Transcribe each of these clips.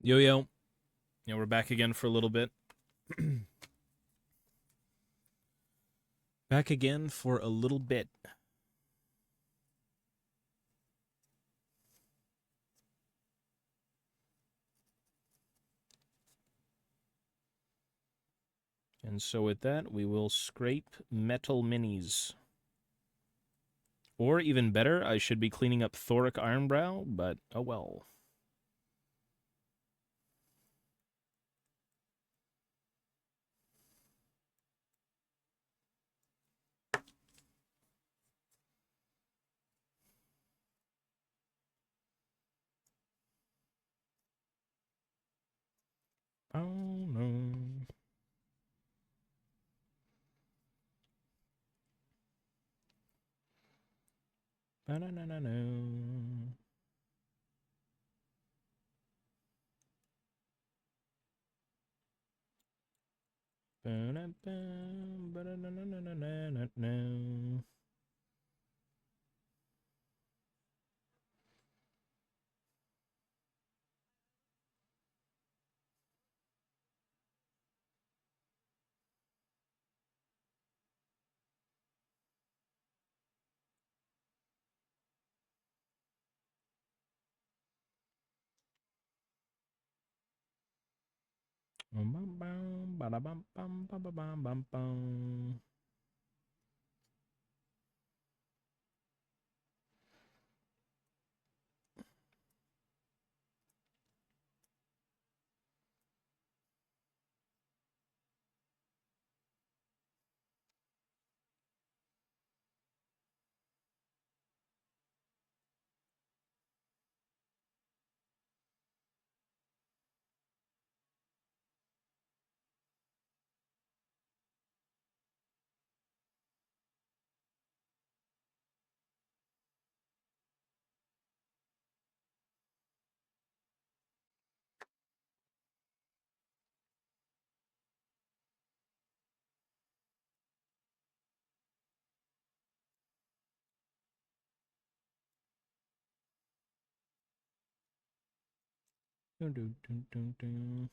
Yo, yo. Yeah, we're back again for a little bit. Back again for a little bit. And so with that, we will scrape metal minis. Or even better, I should be cleaning up Thoric Ironbrow, but oh well. Oh no. Ba-na-na-na-no. Ba-da-bam, ba-da-na-na-na-na-na-na. Bum-bum-bum, ba-da-bum-bum, ba-ba-bum-bum-bum. Dun, dun, dun, dun, dun.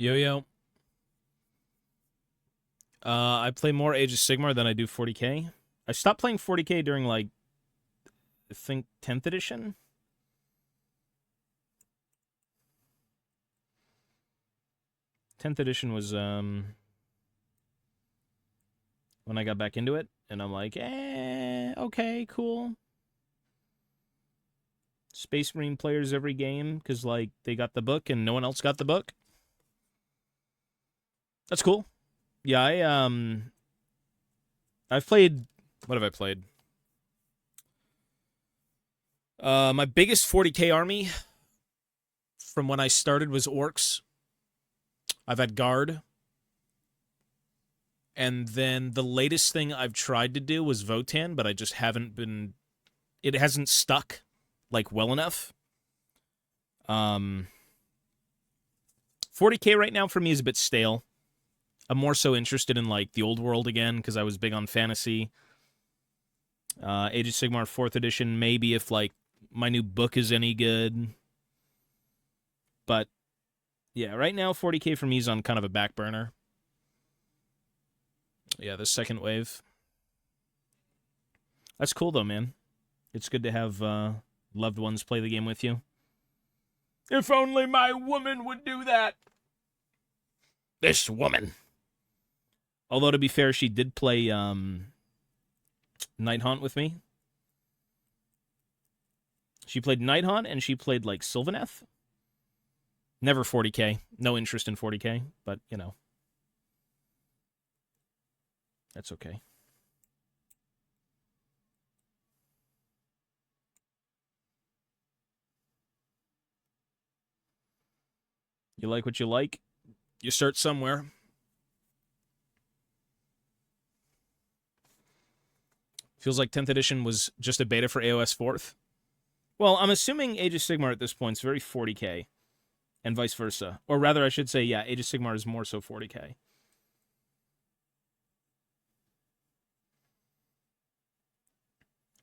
Yo, yo. I play more Age of Sigmar than I do 40k. I stopped playing 40k during, like, I think 10th edition. Tenth edition was when I got back into it, and I'm like, okay, cool. Space Marine players every game because like they got the book and no one else got the book. That's cool. Yeah, I've played. What have I played? My biggest 40k army from when I started was Orcs. I've had Guard. And then the latest thing I've tried to do was Votan, but I just haven't been... It hasn't stuck, like, well enough. 40k right now for me is a bit stale. I'm more so interested in, like, the old world again, because I was big on fantasy. Age of Sigmar 4th edition, maybe if, like, my new book is any good. But, yeah, right now 40k for me is on kind of a back burner. Yeah, the second wave. That's cool, though, man. It's good to have loved ones play the game with you. If only my woman would do that. This woman. Although, to be fair, she did play Night Haunt with me. She played Night Haunt, and she played, like, Sylvaneth. Never 40k. No interest in 40k, but, you know. That's okay. You like what you like. You start somewhere. Feels like 10th edition was just a beta for AOS 4th. Well, I'm assuming Age of Sigmar at this point is very 40k, and vice versa. Or rather, I should say, yeah, Age of Sigmar is more so 40k.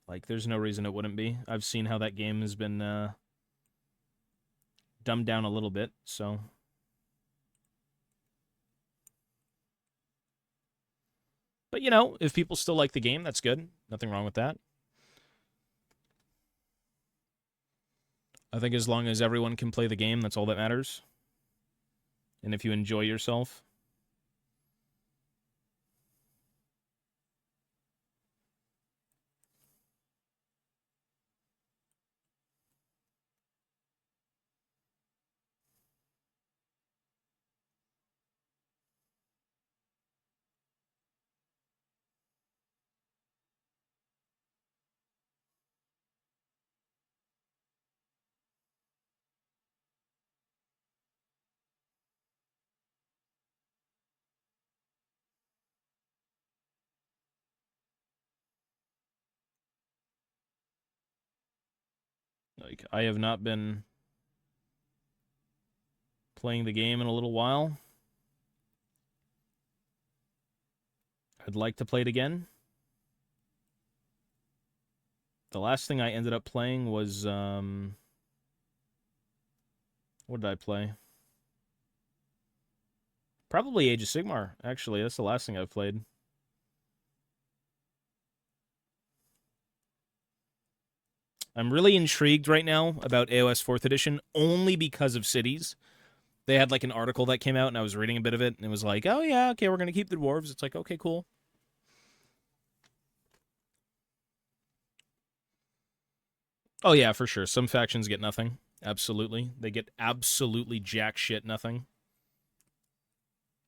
Like, there's no reason it wouldn't be. I've seen how that game has been dumbed down a little bit, so... But, you know, if people still like the game, that's good. Nothing wrong with that. I think as long as everyone can play the game, that's all that matters. And if you enjoy yourself. Like, I have not been playing the game in a little while. I'd like to play it again. The last thing I ended up playing was, what did I play? Probably Age of Sigmar, actually. That's the last thing I've played. I'm really intrigued right now about AOS 4th edition, only because of cities. They had, like, an article that came out, and I was reading a bit of it, and it was like, oh, yeah, okay, we're going to keep the dwarves. It's like, okay, cool. Oh, yeah, for sure. Some factions get nothing. Absolutely. They get absolutely jack shit nothing.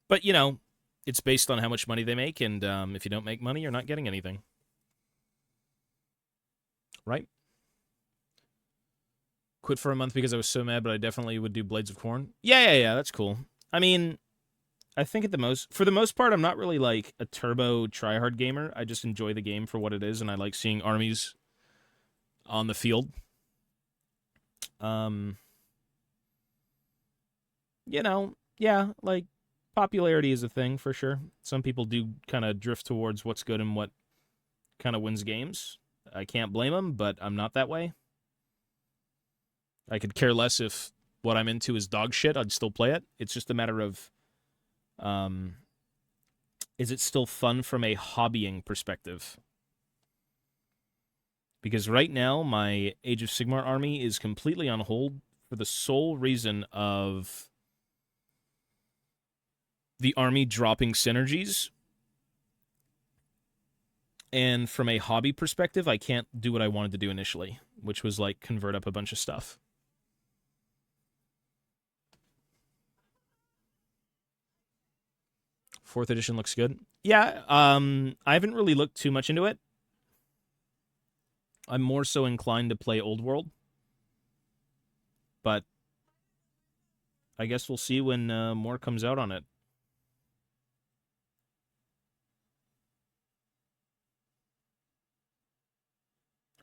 But, you know, it's based on how much money they make, and if you don't make money, you're not getting anything. Right? Quit for a month because I was so mad, but I definitely would do Blades of Corn. Yeah, that's cool. I mean, I think for the most part, I'm not really like a turbo tryhard gamer. I just enjoy the game for what it is, and I like seeing armies on the field. You know, yeah, like popularity is a thing for sure. Some people do kind of drift towards what's good and what kind of wins games. I can't blame them, but I'm not that way. I could care less if what I'm into is dog shit, I'd still play it. It's just a matter of, is it still fun from a hobbying perspective? Because right now, my Age of Sigmar army is completely on hold for the sole reason of the army dropping synergies. And from a hobby perspective, I can't do what I wanted to do initially, which was like convert up a bunch of stuff. Fourth edition looks good. Yeah, I haven't really looked too much into it. I'm more so inclined to play Old World, but I guess we'll see when more comes out on it.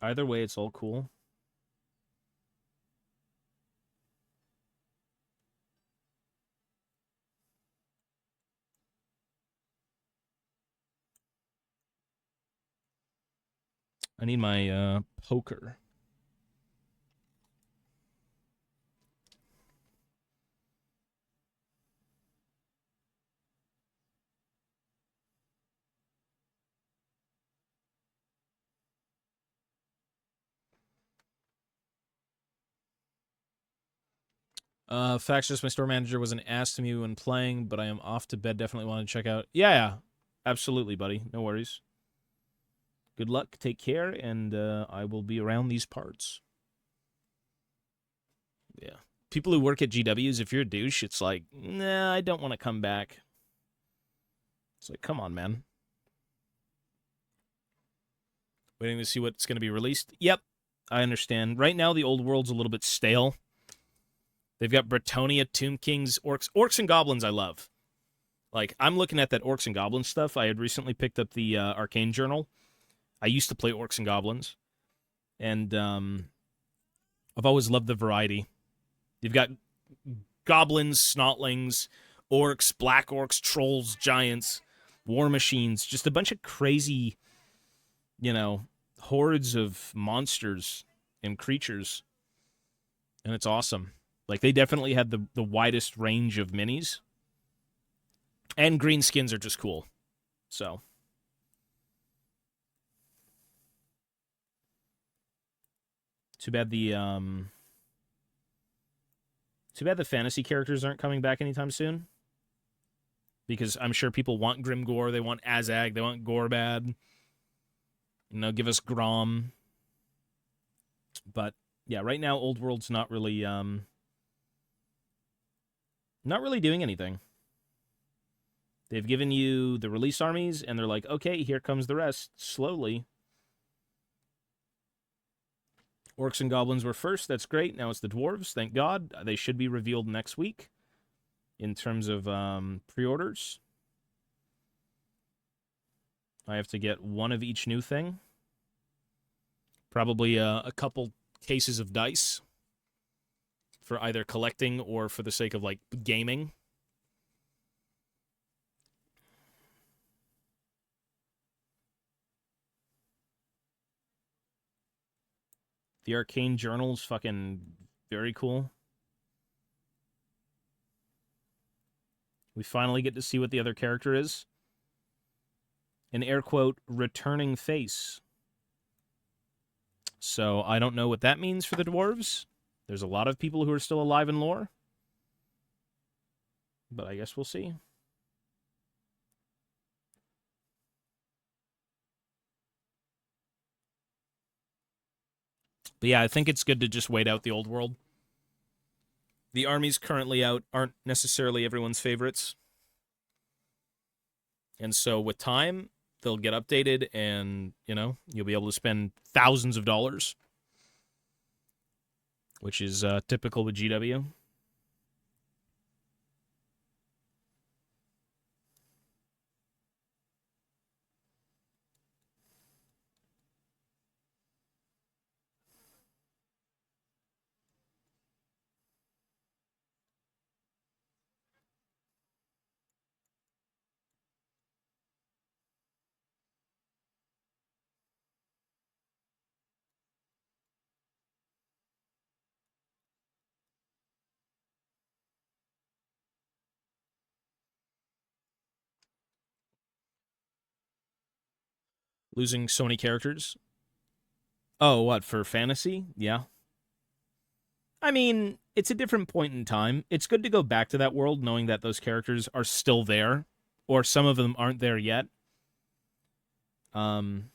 Either way, it's all cool. I need my poker. Facts, just my store manager wasn't asked to me when playing, but I am off to bed. Definitely want to check out. Yeah, absolutely, buddy. No worries. Good luck. Take care, and I will be around these parts. Yeah. People who work at GWs, if you're a douche, it's like, nah, I don't want to come back. It's like, come on, man. Waiting to see what's going to be released. Yep, I understand. Right now, the old world's a little bit stale. They've got Bretonia, Tomb Kings, Orcs. Orcs and Goblins I love. Like, I'm looking at that Orcs and Goblins stuff. I had recently picked up the Arcane Journal. I used to play Orcs and Goblins. And I've always loved the variety. You've got Goblins, Snotlings, Orcs, Black Orcs, Trolls, Giants, War Machines. Just a bunch of crazy, hordes of monsters and creatures. And it's awesome. Like, they definitely had the widest range of minis. And green skins are just cool. So. Too bad the fantasy characters aren't coming back anytime soon. Because I'm sure people want Grimgor, they want Azag, they want Gorbad. Give us Grom. But yeah, right now Old World's not really doing anything. They've given you the release armies, and they're like, okay, here comes the rest, slowly. Orcs and Goblins were first, that's great. Now it's the Dwarves, thank God. They should be revealed next week in terms of pre-orders. I have to get one of each new thing. Probably a couple cases of dice for either collecting or for the sake of, like, gaming. The Arcane Journal's fucking very cool. We finally get to see what the other character is. An air quote, returning face. So I don't know what that means for the dwarves. There's a lot of people who are still alive in lore. But I guess we'll see. But yeah, I think it's good to just wait out the old world. The armies currently out aren't necessarily everyone's favorites. And so with time, they'll get updated and, you'll be able to spend thousands of dollars, which is typical with GW. Losing so many characters. Oh, what, for fantasy? Yeah. I mean, it's a different point in time. It's good to go back to that world knowing that those characters are still there, or some of them aren't there yet. Um,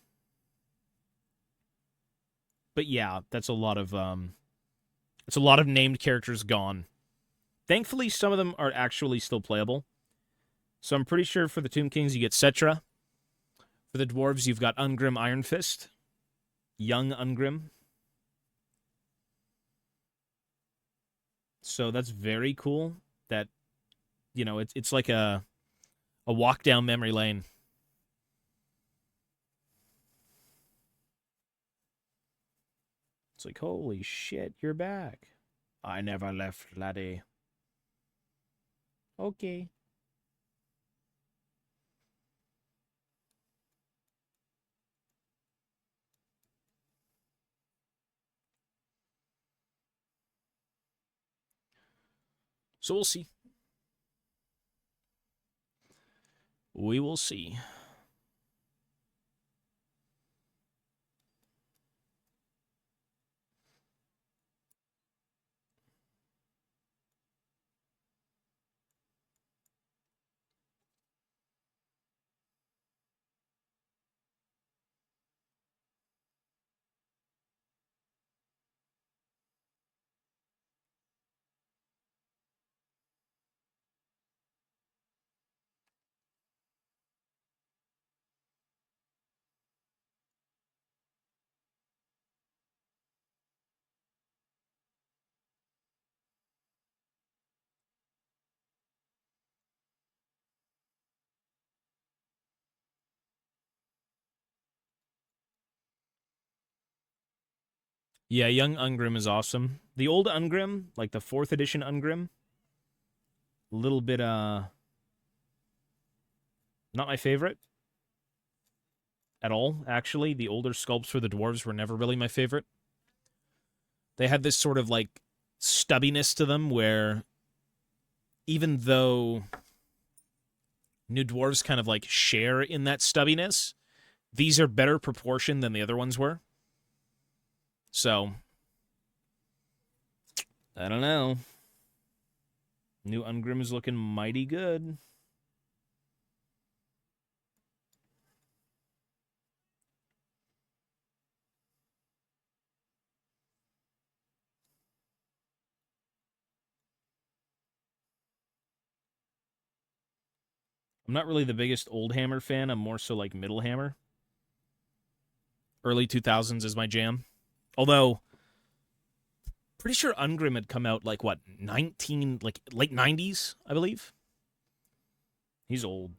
but yeah, that's a lot of it's a lot of named characters gone. Thankfully, some of them are actually still playable. So I'm pretty sure for the Tomb Kings you get Cetra. For the dwarves, you've got Ungrim Iron Fist, young Ungrim. So that's very cool. That it's like a walk down memory lane. It's like, holy shit, you're back. I never left, laddie. Okay. So we'll see. We will see. Yeah, young Ungrim is awesome. The old Ungrim, like the 4th edition Ungrim, a little bit not my favorite at all, actually. The older sculpts for the dwarves were never really my favorite. They had this sort of like stubbiness to them where even though new dwarves kind of like share in that stubbiness, these are better proportioned than the other ones were. So, I don't know. New Ungrim is looking mighty good. I'm not really the biggest old Hammer fan. I'm more so like middle Hammer. Early 2000s is my jam. Although, pretty sure Ungrim had come out like what, 19, like late 90s, I believe. He's old.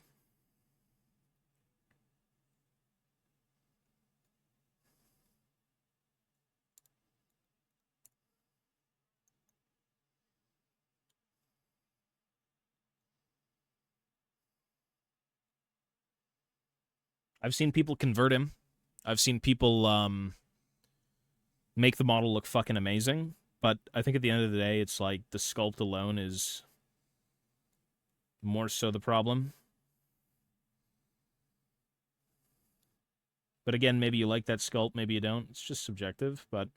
I've seen people convert him. I've seen people make the model look fucking amazing. But I think at the end of the day, it's like the sculpt alone is more so the problem. But again, maybe you like that sculpt, maybe you don't. It's just subjective, but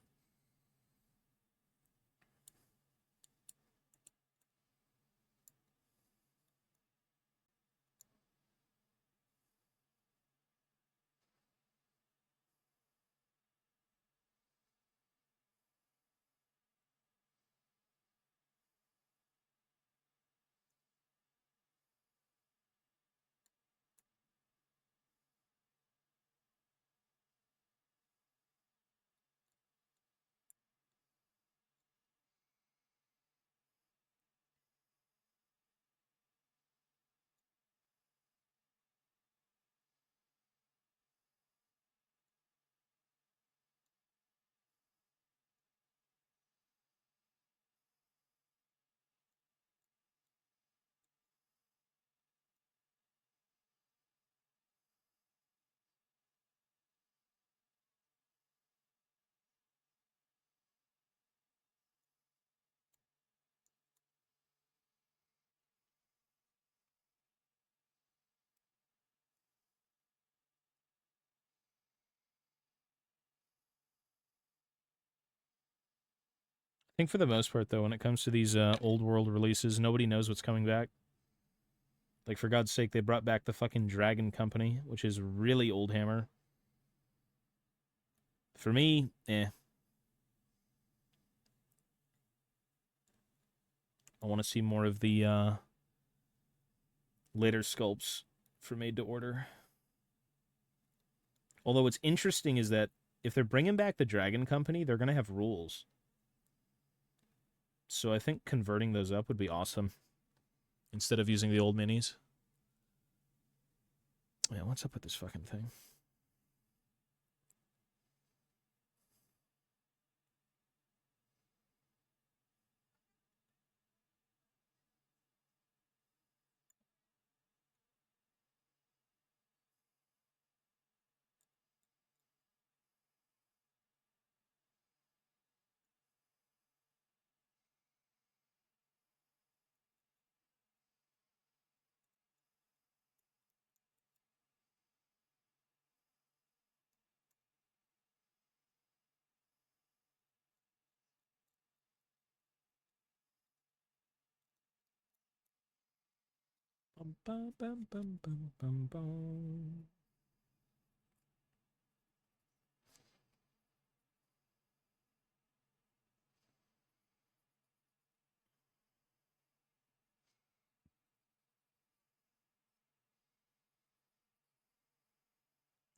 think for the most part, though, when it comes to these old world releases, nobody knows what's coming back. Like, for God's sake, they brought back the fucking Dragon Company, which is really old hammer. For me, eh. I want to see more of the later sculpts for made to order. Although what's interesting is that if they're bringing back the Dragon Company, they're going to have rules. So I think converting those up would be awesome instead of using the old minis. Yeah, what's up with this fucking thing? Bum, bum, bum, bum, bum, bum, bum.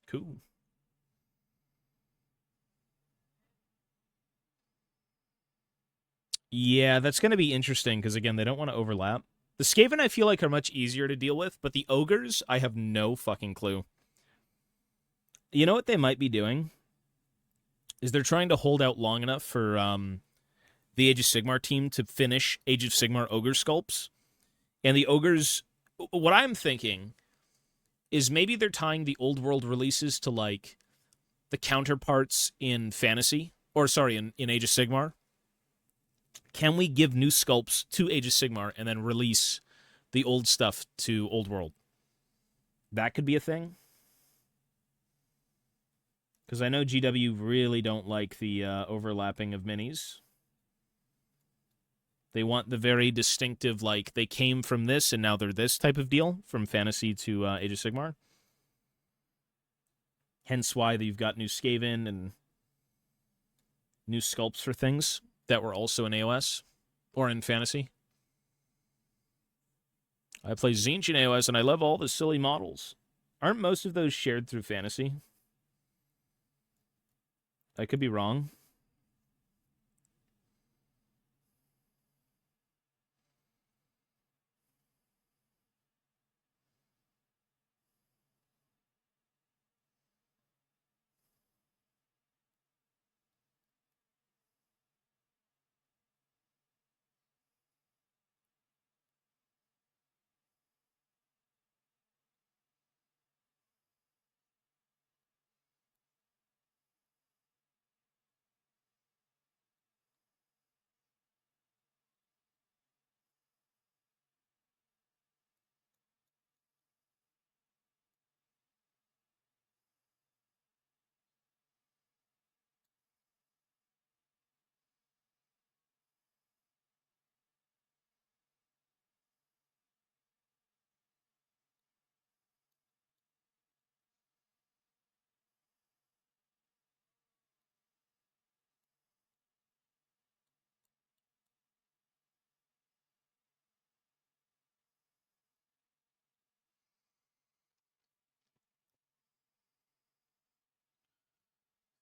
Cool. Yeah, that's going to be interesting because, again, they don't want to overlap. The Skaven, I feel like, are much easier to deal with, but the Ogres, I have no fucking clue. You know what they might be doing? Is they're trying to hold out long enough for the Age of Sigmar team to finish Age of Sigmar Ogre sculpts. And the Ogres, what I'm thinking is maybe they're tying the old world releases to, like, the counterparts in Fantasy, or sorry, in Age of Sigmar. Can we give new sculpts to Age of Sigmar and then release the old stuff to Old World? That could be a thing. Because I know GW really don't like the overlapping of minis. They want the very distinctive, like, they came from this and now they're this type of deal from Fantasy to Age of Sigmar. Hence why you've got new Skaven and new sculpts for things that were also in AOS or in Fantasy. I play Tzeentch in AOS, and I love all the silly models. Aren't most of those shared through Fantasy? I could be wrong.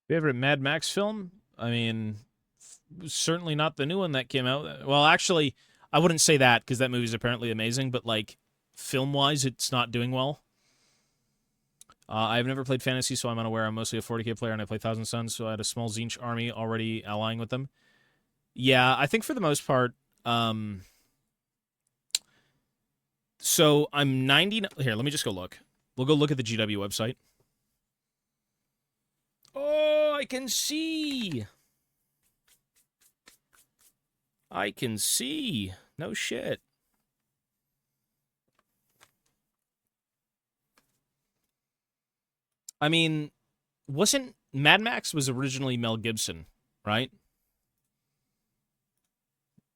Favorite Mad Max film? I mean, certainly not the new one that came out. Well, actually, I wouldn't say that because that movie's apparently amazing, but, like, film-wise, it's not doing well. I've never played Fantasy, so I'm unaware. I'm mostly a 40k player, and I play Thousand Suns, so I had a small Tzeentch army already allying with them. Yeah, I think for the most part, so I'm 90. Here, let me just go look. We'll go look at the GW website. Oh, I can see. I can see. No shit. I mean, wasn't Mad Max was originally Mel Gibson, right?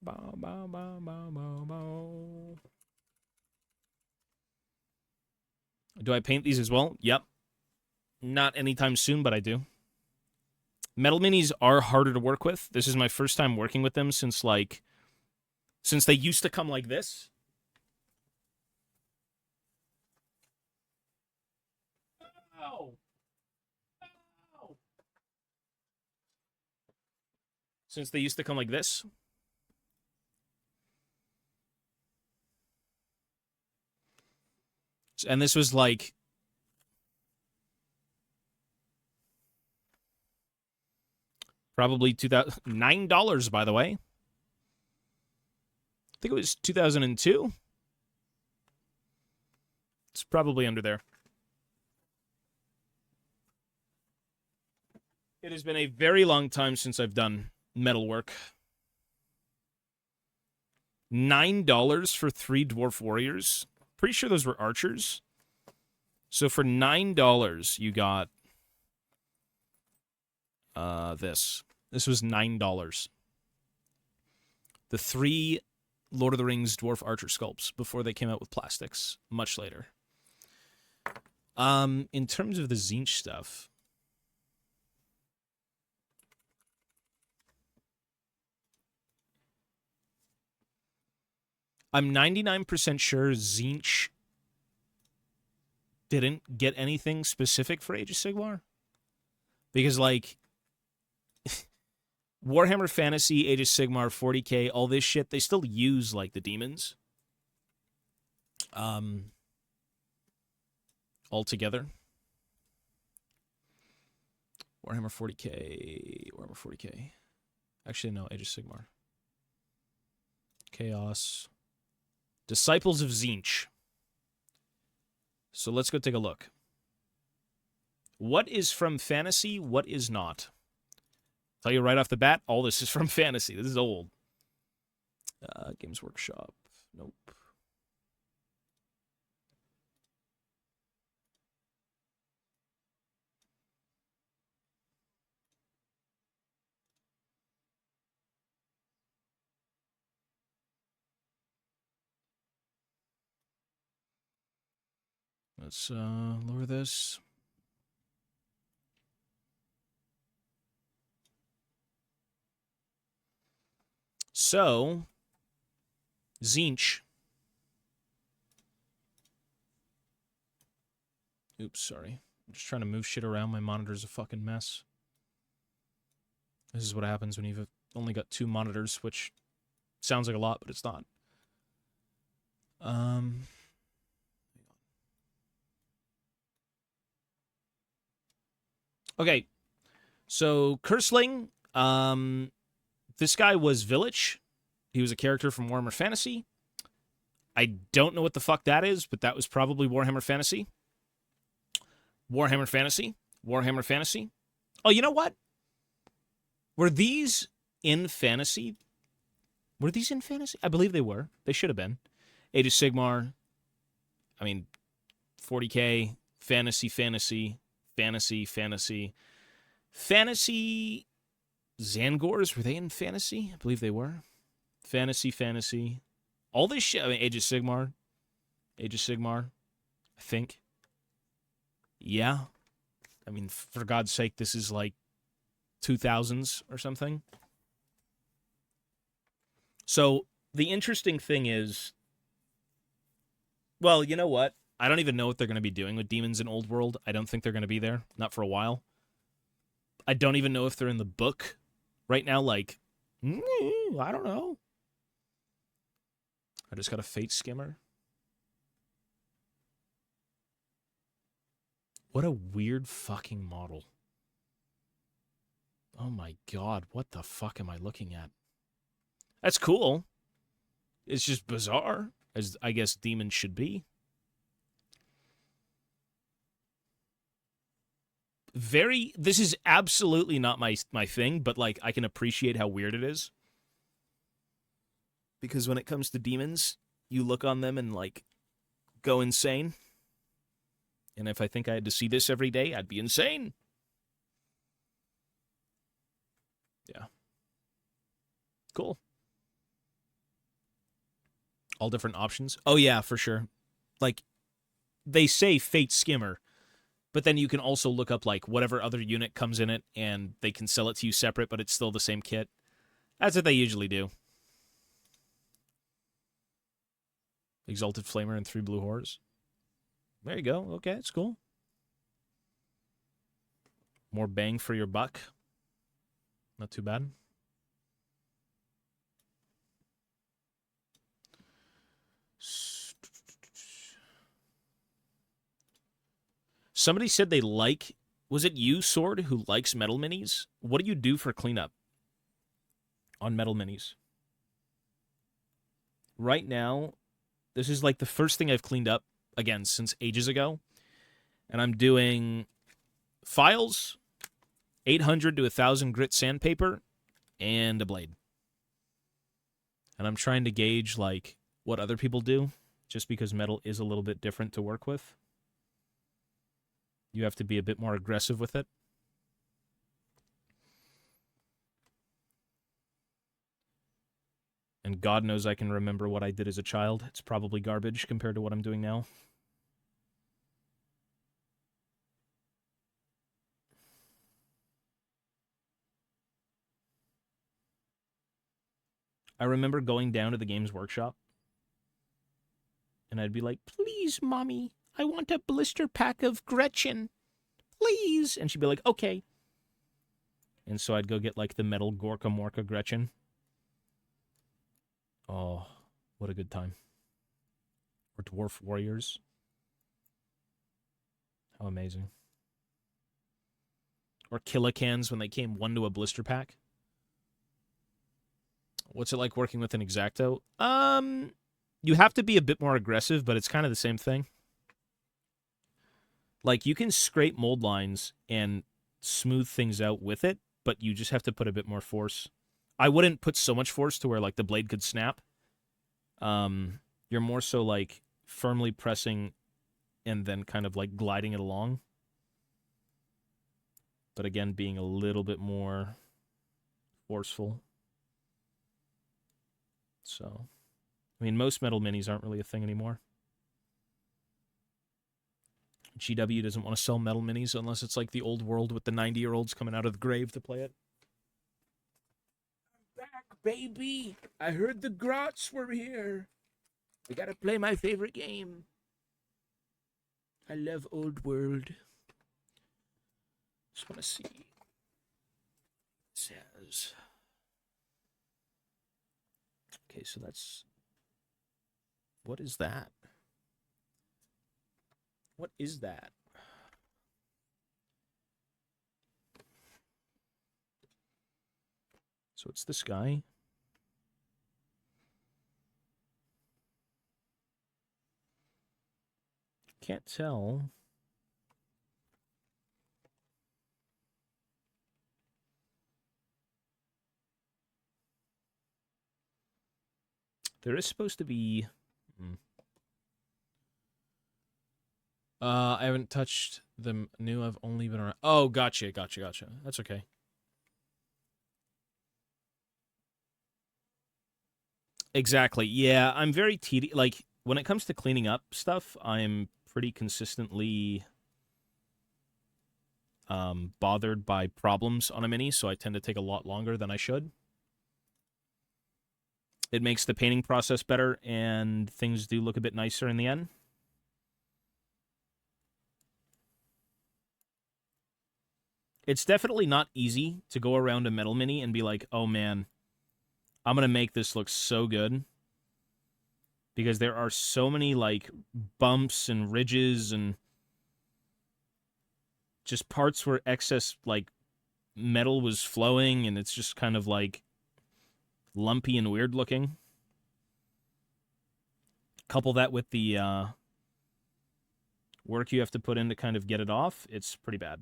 Bow, bow, bow, bow, bow, bow. Do I paint these as well? Yep. Not anytime soon, but I do. Metal minis are harder to work with. This is my first time working with them since they used to come like this. Ow. Ow. Since they used to come like this. And this was like probably $9, by the way. I think it was 2002. It's probably under there. It has been a very long time since I've done metal work. $9 for 3 dwarf warriors. Pretty sure those were archers. So for $9, you got this. This was $9. The 3 Lord of the Rings dwarf archer sculpts before they came out with plastics much later. In terms of the Zinch stuff, I'm 99% sure Zinch didn't get anything specific for Age of Sigmar. Because, like, Warhammer Fantasy, Age of Sigmar, 40k, all this shit, they still use, like, the demons. Altogether. Warhammer 40k. Actually, no, Age of Sigmar. Chaos. Disciples of Zinch. So let's go take a look. What is from fantasy? What is not? Tell you right off the bat, all this is from fantasy. This is old. Games Workshop. Nope. Let's lower this. So, Zinch. Oops, sorry. I'm just trying to move shit around. My monitor's a fucking mess. This is what happens when you've only got 2 monitors, which sounds like a lot, but it's not. Okay. So, Cursling, this guy was Village. He was a character from Warhammer Fantasy. I don't know what the fuck that is, but that was probably Warhammer Fantasy. Warhammer Fantasy. Oh, you know what? Were these in Fantasy? I believe they were. They should have been. Age of Sigmar. I mean, 40k. Fantasy. Zangors, were they in Fantasy? I believe they were. Fantasy. All this shit. I mean, Age of Sigmar, I think. Yeah. I mean, for God's sake, this is like 2000s or something. So, the interesting thing is, well, you know what? I don't even know what they're going to be doing with demons in Old World. I don't think they're going to be there. Not for a while. I don't even know if they're in the book right now. Like, I don't know. I just got a Fate Skimmer. What a weird fucking model. Oh my god, what the fuck am I looking at? That's cool. It's just bizarre, as I guess demons should be. This is absolutely not my thing, but like I can appreciate how weird it is. Because when it comes to demons, you look on them and like go insane. And if I think I had to see this every day, I'd be insane. Yeah. Cool. All different options. Oh, yeah, for sure. Like, they say Fate Skimmer, but then you can also look up, like, whatever other unit comes in it, and they can sell it to you separate, but it's still the same kit. That's what they usually do. Exalted Flamer and 3 blue horrors. There you go. Okay, it's cool. More bang for your buck. Not too bad. Somebody said they like... Was it you, Sword, who likes metal minis? What do you do for cleanup on metal minis? Right now, this is like the first thing I've cleaned up, again, since ages ago. And I'm doing files, 800 to 1,000 grit sandpaper, and a blade. And I'm trying to gauge, like, what other people do, just because metal is a little bit different to work with. You have to be a bit more aggressive with it. And God knows I can remember what I did as a child. It's probably garbage compared to what I'm doing now. I remember going down to the Games Workshop, and I'd be like, please, Mommy, I want a blister pack of Gretchen. Please. And she'd be like, okay. And so I'd go get, like, the metal Gorka Morka Gretchen. Oh, what a good time. Or Dwarf Warriors. How amazing. Or Killicans when they came 1 to a blister pack. What's it like working with an X-Acto? You have to be a bit more aggressive, but it's kind of the same thing. Like, you can scrape mold lines and smooth things out with it, but you just have to put a bit more force. I wouldn't put so much force to where, like, the blade could snap. You're more so, like, firmly pressing and then kind of, like, gliding it along. But again, being a little bit more forceful. So, I mean, most metal minis aren't really a thing anymore. GW doesn't want to sell metal minis unless it's like the old world with the 90-year-olds coming out of the grave to play it. I'm back, baby. I heard the Grots were here. We gotta play my favorite game. I love old world. Just want to see. It says... Okay, so that's... What is that? What is that? So it's this guy. Can't tell. There is supposed to be... I haven't touched the new. I've only been around. Oh, gotcha. That's okay. Exactly. Yeah, I'm very tedious. Like, when it comes to cleaning up stuff, I'm pretty consistently bothered by problems on a mini, so I tend to take a lot longer than I should. It makes the painting process better, and things do look a bit nicer in the end. It's definitely not easy to go around a metal mini and be like, oh man, I'm going to make this look so good. Because there are so many, like, bumps and ridges and just parts where excess, like, metal was flowing, and it's just kind of, like, lumpy and weird looking. Couple that with the work you have to put in to kind of get it off, it's pretty bad.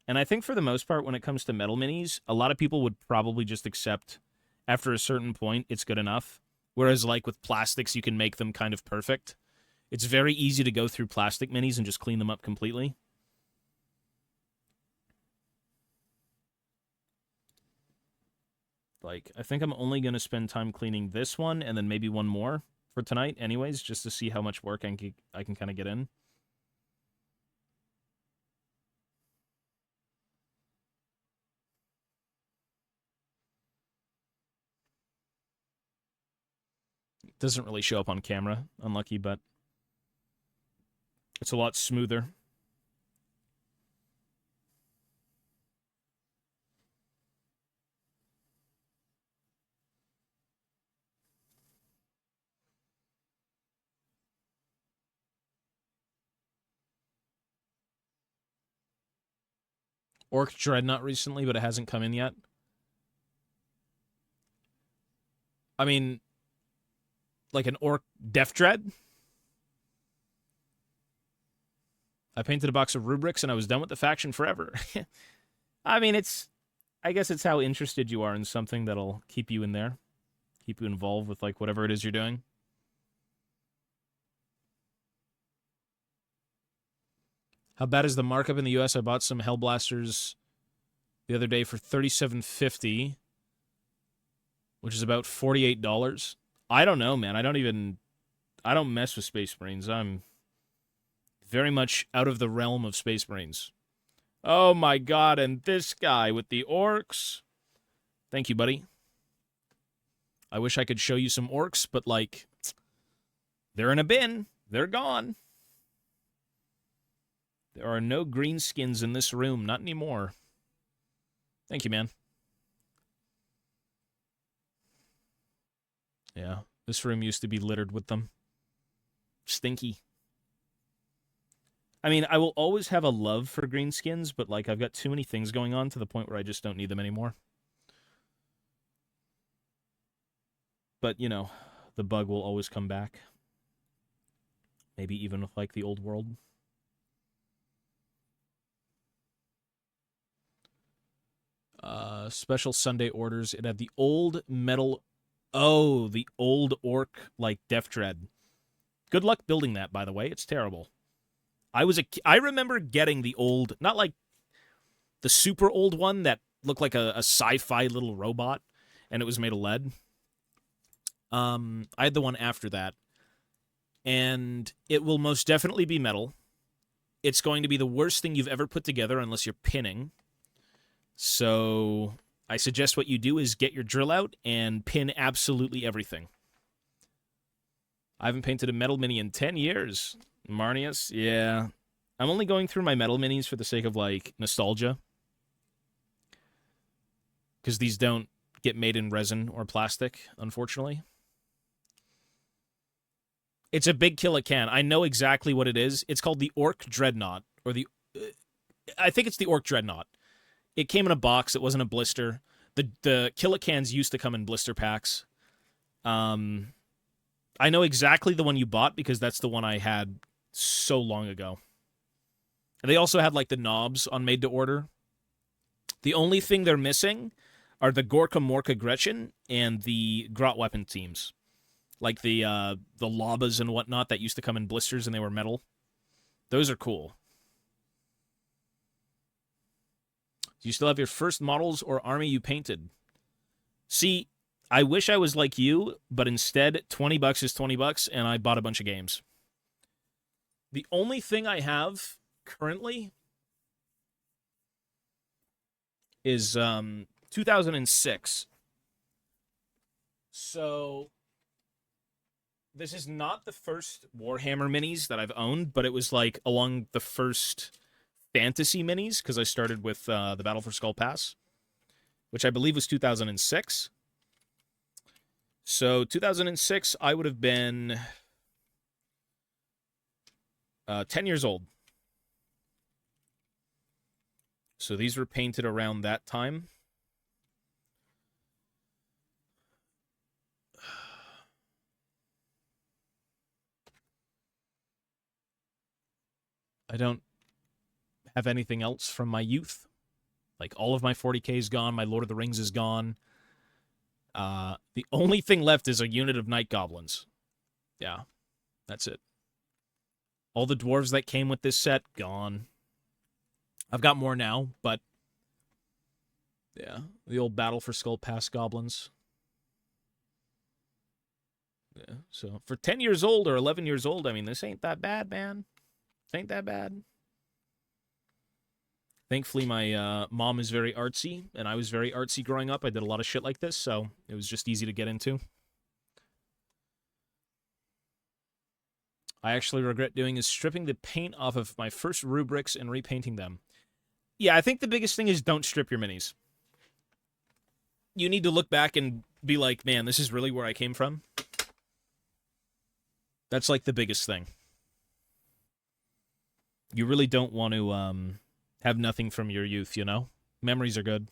And I think for the most part, when it comes to metal minis, a lot of people would probably just accept, after a certain point, it's good enough. Whereas, like, with plastics, you can make them kind of perfect. It's very easy to go through plastic minis and just clean them up completely. Like, I think I'm only going to spend time cleaning this one and then maybe one more for tonight anyways, just to see how much work I can kind of get in. It doesn't really show up on camera, unlucky, but it's a lot smoother. Orc Dreadnought recently, but it hasn't come in yet. I mean, like an Orc Death Dread. I painted a box of rubrics and I was done with the faction forever. I mean, I guess it's how interested you are in something that'll keep you in there, keep you involved with like whatever it is you're doing. How bad is the markup in the US? I bought some Hellblasters the other day for $37.50, which is about $48. I don't know, man. I don't mess with Space Marines. I'm very much out of the realm of Space Marines. Oh my god, and this guy with the orcs. Thank you, buddy. I wish I could show you some orcs, but like, they're in a bin. They're gone. There are no green skins in this room. Not anymore. Thank you, man. Yeah, this room used to be littered with them. Stinky. I mean, I will always have a love for green skins, but like I've got too many things going on to the point where I just don't need them anymore. But, you know, the bug will always come back. Maybe even with like the old world. Special Sunday orders. It had the old metal. Oh, the old orc like Death Dread. Good luck building that, by the way. It's terrible. I remember getting the old, not like the super old one that looked like a sci-fi little robot, and it was made of lead. I had the one after that, and it will most definitely be metal. It's going to be the worst thing you've ever put together unless you're pinning. So I suggest what you do is get your drill out and pin absolutely everything. I haven't painted a metal mini in 10 years. Marnius, yeah. I'm only going through my metal minis for the sake of, like, nostalgia. Because these don't get made in resin or plastic, unfortunately. It's a big kill it can. I know exactly what it is. It's called the Orc Dreadnought. Or the... I think it's the Orc Dreadnought. It came in a box. It wasn't a blister. The Killicans used to come in blister packs. I know exactly the one you bought because that's the one I had so long ago. And they also had like the knobs on made to order. The only thing they're missing are the Gorka Morka Gretchen and the Grot weapon teams. Like the Labas and whatnot that used to come in blisters and they were metal. Those are cool. Do you still have your first models or army you painted? See, I wish I was like you, but instead, $20 is $20, and I bought a bunch of games. The only thing I have currently is 2006. So this is not the first Warhammer minis that I've owned, but it was like along the first fantasy minis, because I started with the Battle for Skull Pass, which I believe was 2006. So 2006, I would have been 10 years old. So these were painted around that time. I don't have anything else from my youth. Like, all of my 40K is gone. My Lord of the Rings is gone. The only thing left is a unit of Night Goblins. Yeah, that's it. All the dwarves that came with this set, gone. I've got more now, but Yeah, the old Battle for Skull Pass goblins. Yeah, so for 10 years old or 11 years old, I mean, this ain't that bad, man. This ain't that bad. Thankfully, my mom is very artsy, and I was very artsy growing up. I did a lot of shit like this, so it was just easy to get into. I actually regret doing is stripping the paint off of my first rubrics and repainting them. Yeah, I think the biggest thing is don't strip your minis. You need to look back and be like, man, this is really where I came from. That's like the biggest thing. You really don't want to have nothing from your youth, you know? Memories are good.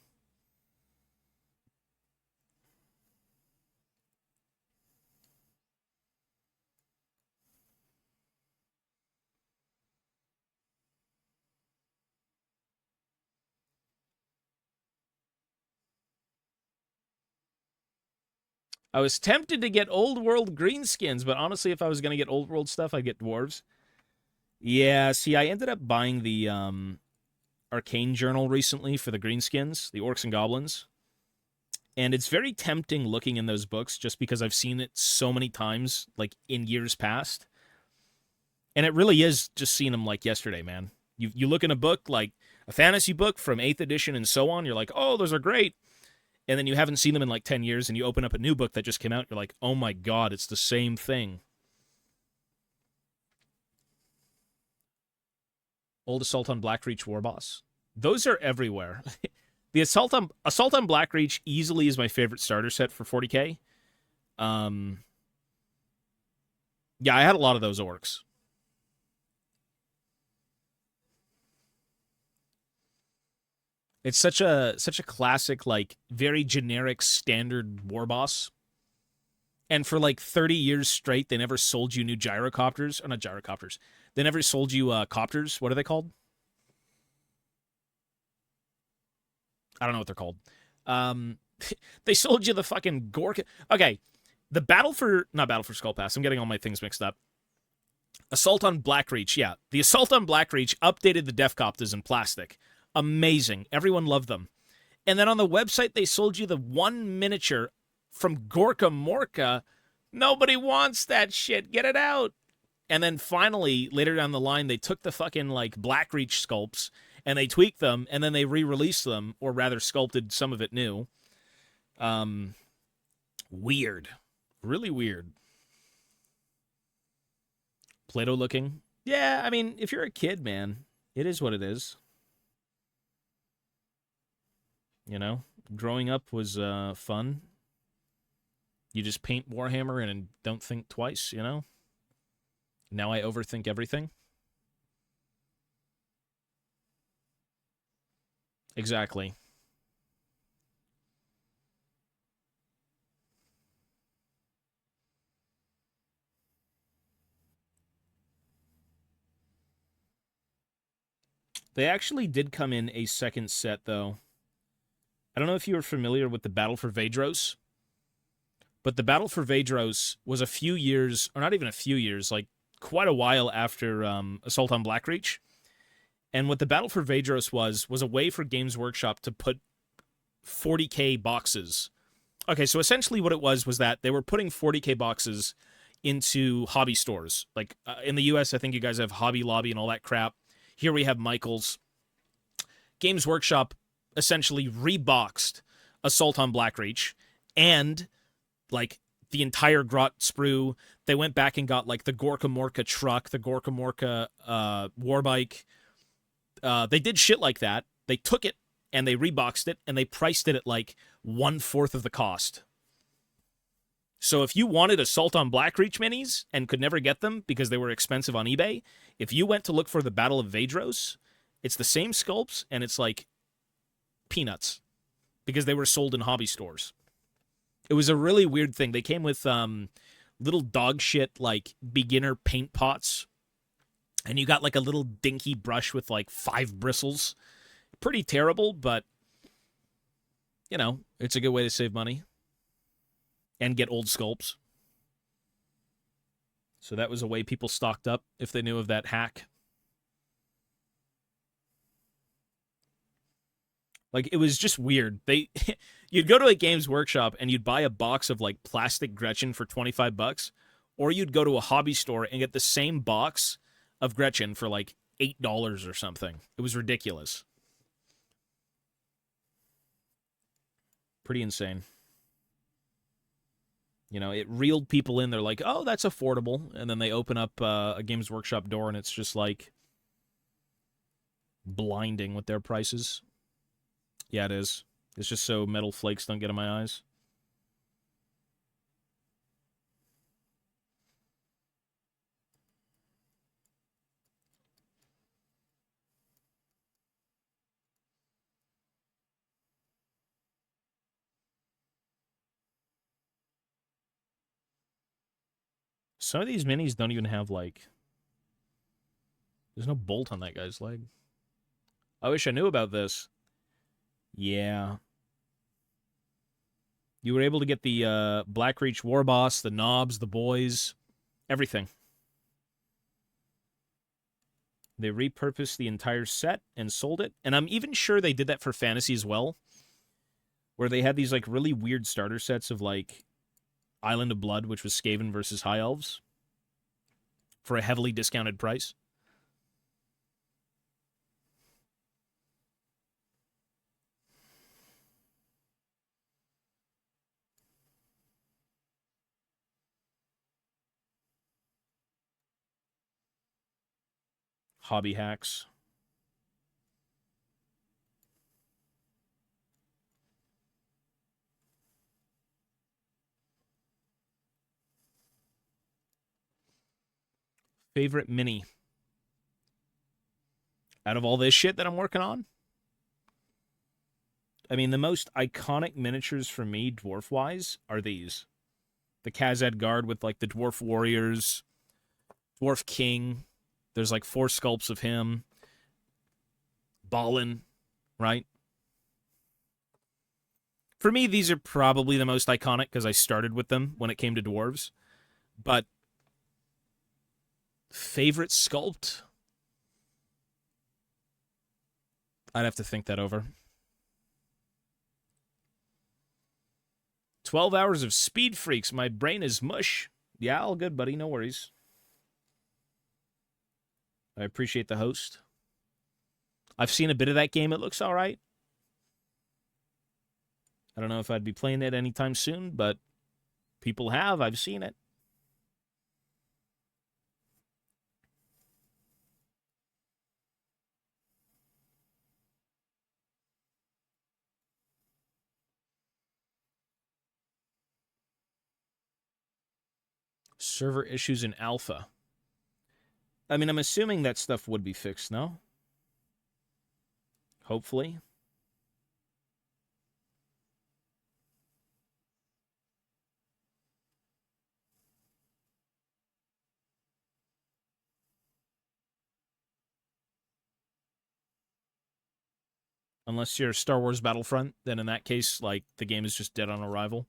I was tempted to get old world greenskins, but honestly, if I was going to get old world stuff, I'd get dwarves. Yeah, see, I ended up buying the Arcane Journal recently for the greenskins, the orcs and goblins. And it's very tempting looking in those books just because I've seen it so many times, like in years past. And it really is just seeing them like yesterday, man. You look in a book, like a fantasy book from 8th edition and so on, you're like, oh, those are great. And then you haven't seen them in like 10 years, and you open up a new book that just came out, you're like, oh my god, it's the same thing. Old Assault on Blackreach War Boss. Those are everywhere. The Assault on Blackreach easily is my favorite starter set for 40k. Yeah, I had a lot of those orcs. It's such a classic, like very generic standard war boss. And for like 30 years straight, they never sold you new gyrocopters. Or not gyrocopters. They never sold you copters. What are they called? I don't know what they're called. Um, they sold you the fucking Gork. Okay, the not Battle for Skull Pass. I'm getting all my things mixed up. Assault on Blackreach. Yeah, the Assault on Blackreach updated the Defcopters in plastic. Amazing. Everyone loved them. And then on the website, they sold you the one miniature from Gorka Morka. Nobody wants that shit. Get it out. And then finally, later down the line, they took the fucking like Blackreach sculpts and they tweaked them, and then they re-released them, or rather sculpted some of it new. Weird. Really weird. Play-Doh looking. Yeah, I mean, if you're a kid, man, it is what it is. You know, growing up was fun. You just paint Warhammer and don't think twice, you know? Now I overthink everything. Exactly. They actually did come in a second set, though. I don't know if you were familiar with the Battle for Vadros, but the Battle for Vadros was a few years, or not even a few years, like quite a while after Assault on Blackreach. And what the Battle for Vadros was a way for Games Workshop to put 40k boxes. Okay, so essentially what it was that they were putting 40k boxes into hobby stores. Like in the US, I think you guys have Hobby Lobby and all that crap. Here we have Michael's. Games Workshop essentially reboxed Assault on Blackreach and like the entire Grot sprue. They went back and got like the Gorka Morka truck, the Gorka Morka warbike. They did shit like that. They took it and they reboxed it and they priced it at like 1/4 of the cost. So if you wanted Assault on Blackreach minis and could never get them because they were expensive on eBay, if you went to look for the Battle of Vadros, it's the same sculpts and it's like peanuts because they were sold in hobby stores. It was a really weird thing. They came with little dog shit like beginner paint pots, and you got like a little dinky brush with like 5 bristles. Pretty terrible, but you know, it's a good way to save money and get old sculpts. So that was a way people stocked up if they knew of that hack. Like, it was just weird. You'd go to a Games Workshop and you'd buy a box of like plastic Gretchen for $25, or you'd go to a hobby store and get the same box of Gretchen for like $8 or something. It was ridiculous. Pretty insane. You know, it reeled people in. They're like, oh, that's affordable. And then they open up a Games Workshop door and it's just like blinding with their prices. Yeah, it is. It's just so metal flakes don't get in my eyes. Some of these minis don't even have, like... There's no bolt on that guy's leg. I wish I knew about this. Yeah. You were able to get the Blackreach War Boss, the knobs, the boys, everything. They repurposed the entire set and sold it. And I'm even sure they did that for Fantasy as well, where they had these like really weird starter sets of like Island of Blood, which was Skaven versus High Elves, for a heavily discounted price. Hobby hacks. Favorite mini out of all this shit that I'm working on? I mean, the most iconic miniatures for me, dwarf-wise, are these. The Khazad Guard with, like, the Dwarf Warriors, Dwarf King. There's, like, 4 sculpts of him. Balin, right? For me, these are probably the most iconic because I started with them when it came to dwarves. But favorite sculpt? I'd have to think that over. 12 hours of Speed Freaks. My brain is mush. Yeah, all good, buddy. No worries. I appreciate the host. I've seen a bit of that game. It looks all right. I don't know if I'd be playing it anytime soon, but people have. I've seen it. Server issues in alpha. I mean, I'm assuming that stuff would be fixed, no? Hopefully. Unless you're Star Wars Battlefront, then in that case, like, the game is just dead on arrival.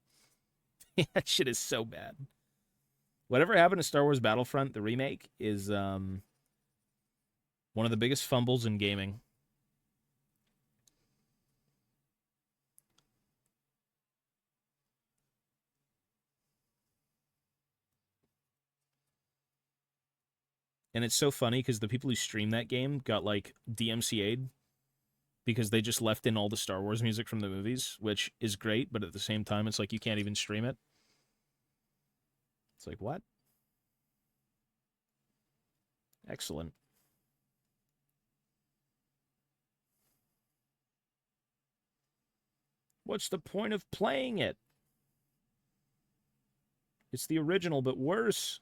That shit is so bad. Whatever happened to Star Wars Battlefront, the remake, is one of the biggest fumbles in gaming. And it's so funny because the people who streamed that game got, like, DMCA'd because they just left in all the Star Wars music from the movies, which is great, but at the same time, it's like you can't even stream it. It's like, what? Excellent. What's the point of playing it? It's the original, but worse.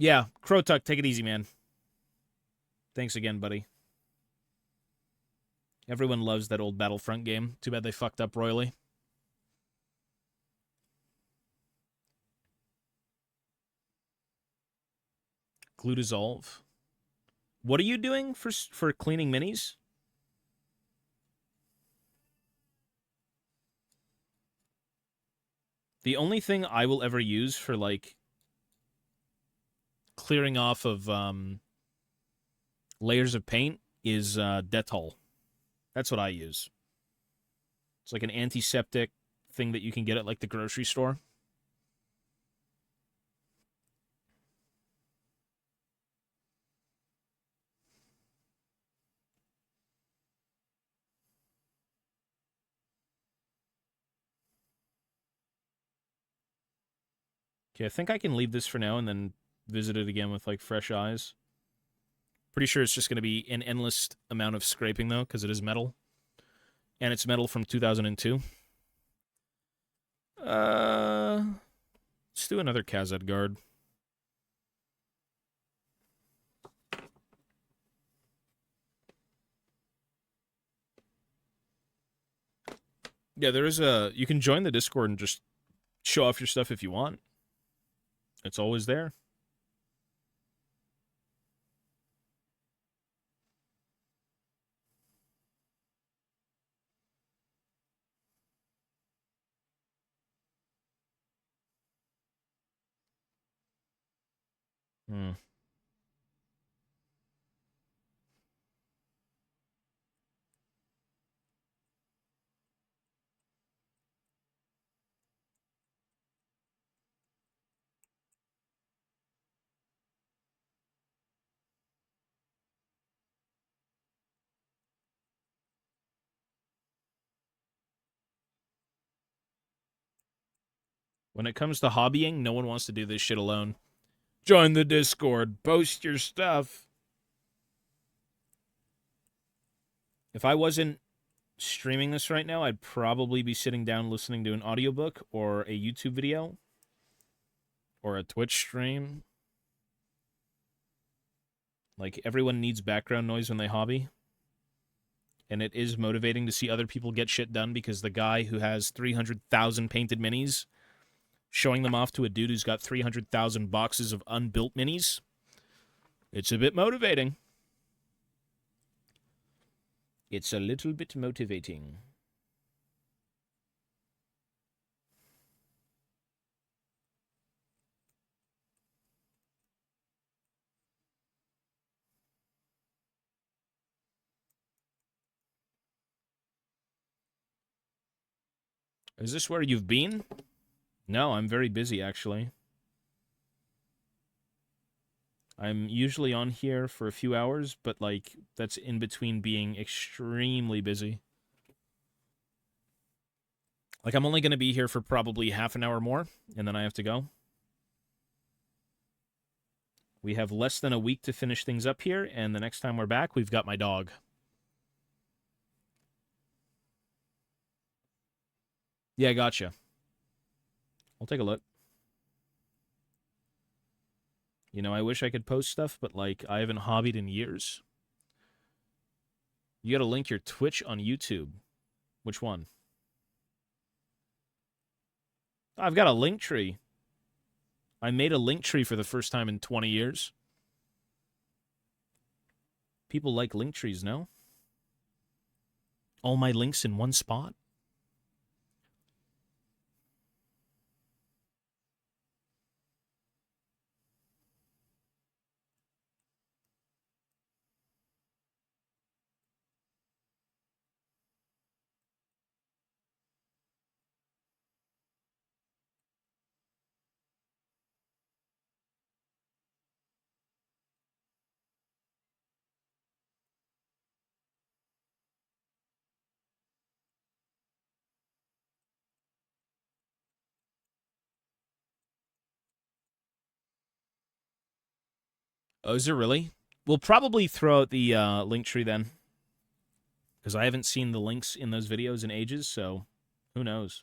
Yeah, Crotuck, take it easy, man. Thanks again, buddy. Everyone loves that old Battlefront game. Too bad they fucked up royally. Glue dissolve. What are you doing for cleaning minis? The only thing I will ever use for like clearing off of layers of paint is Dettol. That's what I use. It's like an antiseptic thing that you can get at like the grocery store. Okay, I think I can leave this for now and then visit it again with like fresh eyes. Pretty sure it's just going to be an endless amount of scraping though, because it is metal, and it's metal from 2002. Let's do another Kazed guard. Yeah, there is a. You can join the Discord and just show off your stuff if you want. It's always there. Hmm. When it comes to hobbying, no one wants to do this shit alone. Join the Discord. Post your stuff. If I wasn't streaming this right now, I'd probably be sitting down listening to an audiobook or a YouTube video or a Twitch stream. Like, everyone needs background noise when they hobby. And it is motivating to see other people get shit done because the guy who has 300,000 painted minis showing them off to a dude who's got 300,000 boxes of unbuilt minis, it's a bit motivating. It's a little bit motivating. Is this where you've been? No, I'm very busy, actually. I'm usually on here for a few hours, but, like, that's in between being extremely busy. Like, I'm only going to be here for probably half an hour more, and then I have to go. We have less than a week to finish things up here, and the next time we're back, we've got my dog. Yeah, gotcha. I'll take a look. You know, I wish I could post stuff, but, like, I haven't hobbied in years. You gotta link your Twitch on YouTube. Which one? I've got a link tree. I made a link tree for the first time in 20 years. People like link trees, no? All my links in one spot? Oh, is there really? We'll probably throw out the link tree then. Because I haven't seen the links in those videos in ages, so who knows?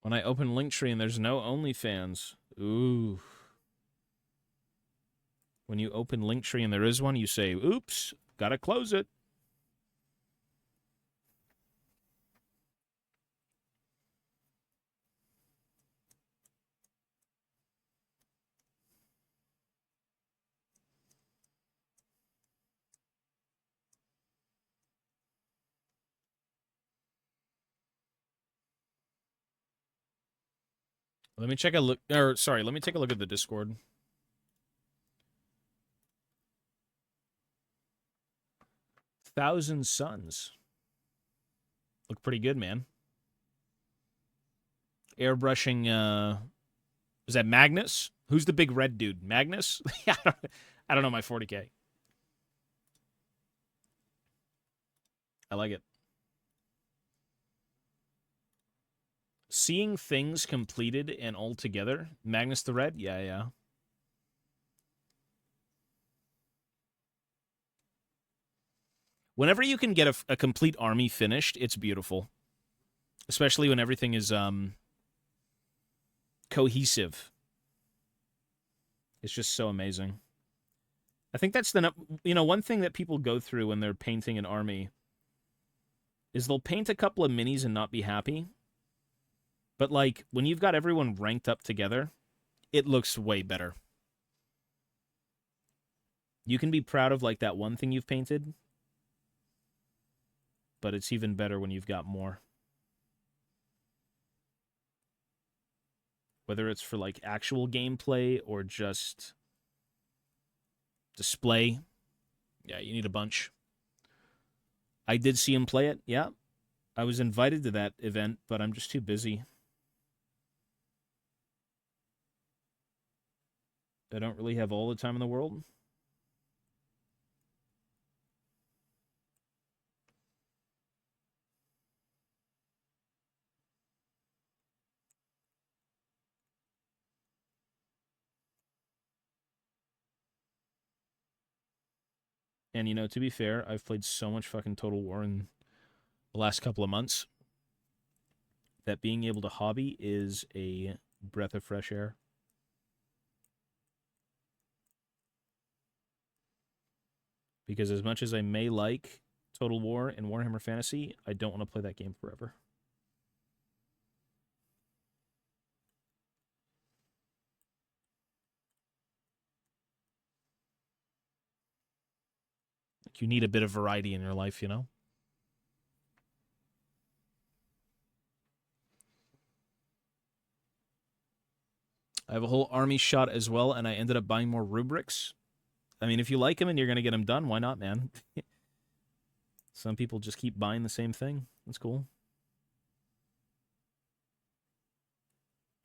When I open Linktree and there's no OnlyFans. Ooh. When you open Linktree and there is one, you say, oops, gotta close it. Let me check a look, or sorry, let me take a look at the Discord. Thousand Suns. Look pretty good, man. Airbrushing, is that Magnus? Who's the big red dude? Magnus? I don't know my 40K. I like it. Seeing things completed and all together. Magnus the Red? Yeah, yeah. Whenever you can get a complete army finished, it's beautiful. Especially when everything is cohesive. It's just so amazing. I think that's the, one thing that people go through when they're painting an army is they'll paint a couple of minis and not be happy. But, like, when you've got everyone ranked up together, it looks way better. You can be proud of, like, that one thing you've painted, but it's even better when you've got more. Whether it's for, like, actual gameplay or just display. Yeah, you need a bunch. I did see him play it, yeah. I was invited to that event, but I'm just too busy. I don't really have all the time in the world. And, to be fair, I've played so much fucking Total War in the last couple of months that being able to hobby is a breath of fresh air. Because as much as I may like Total War and Warhammer Fantasy, I don't want to play that game forever. Like, you need a bit of variety in your life, I have a whole army shot as well, and I ended up buying more rubrics. I mean, if you like them and you're going to get them done, why not, man? Some people just keep buying the same thing. That's cool.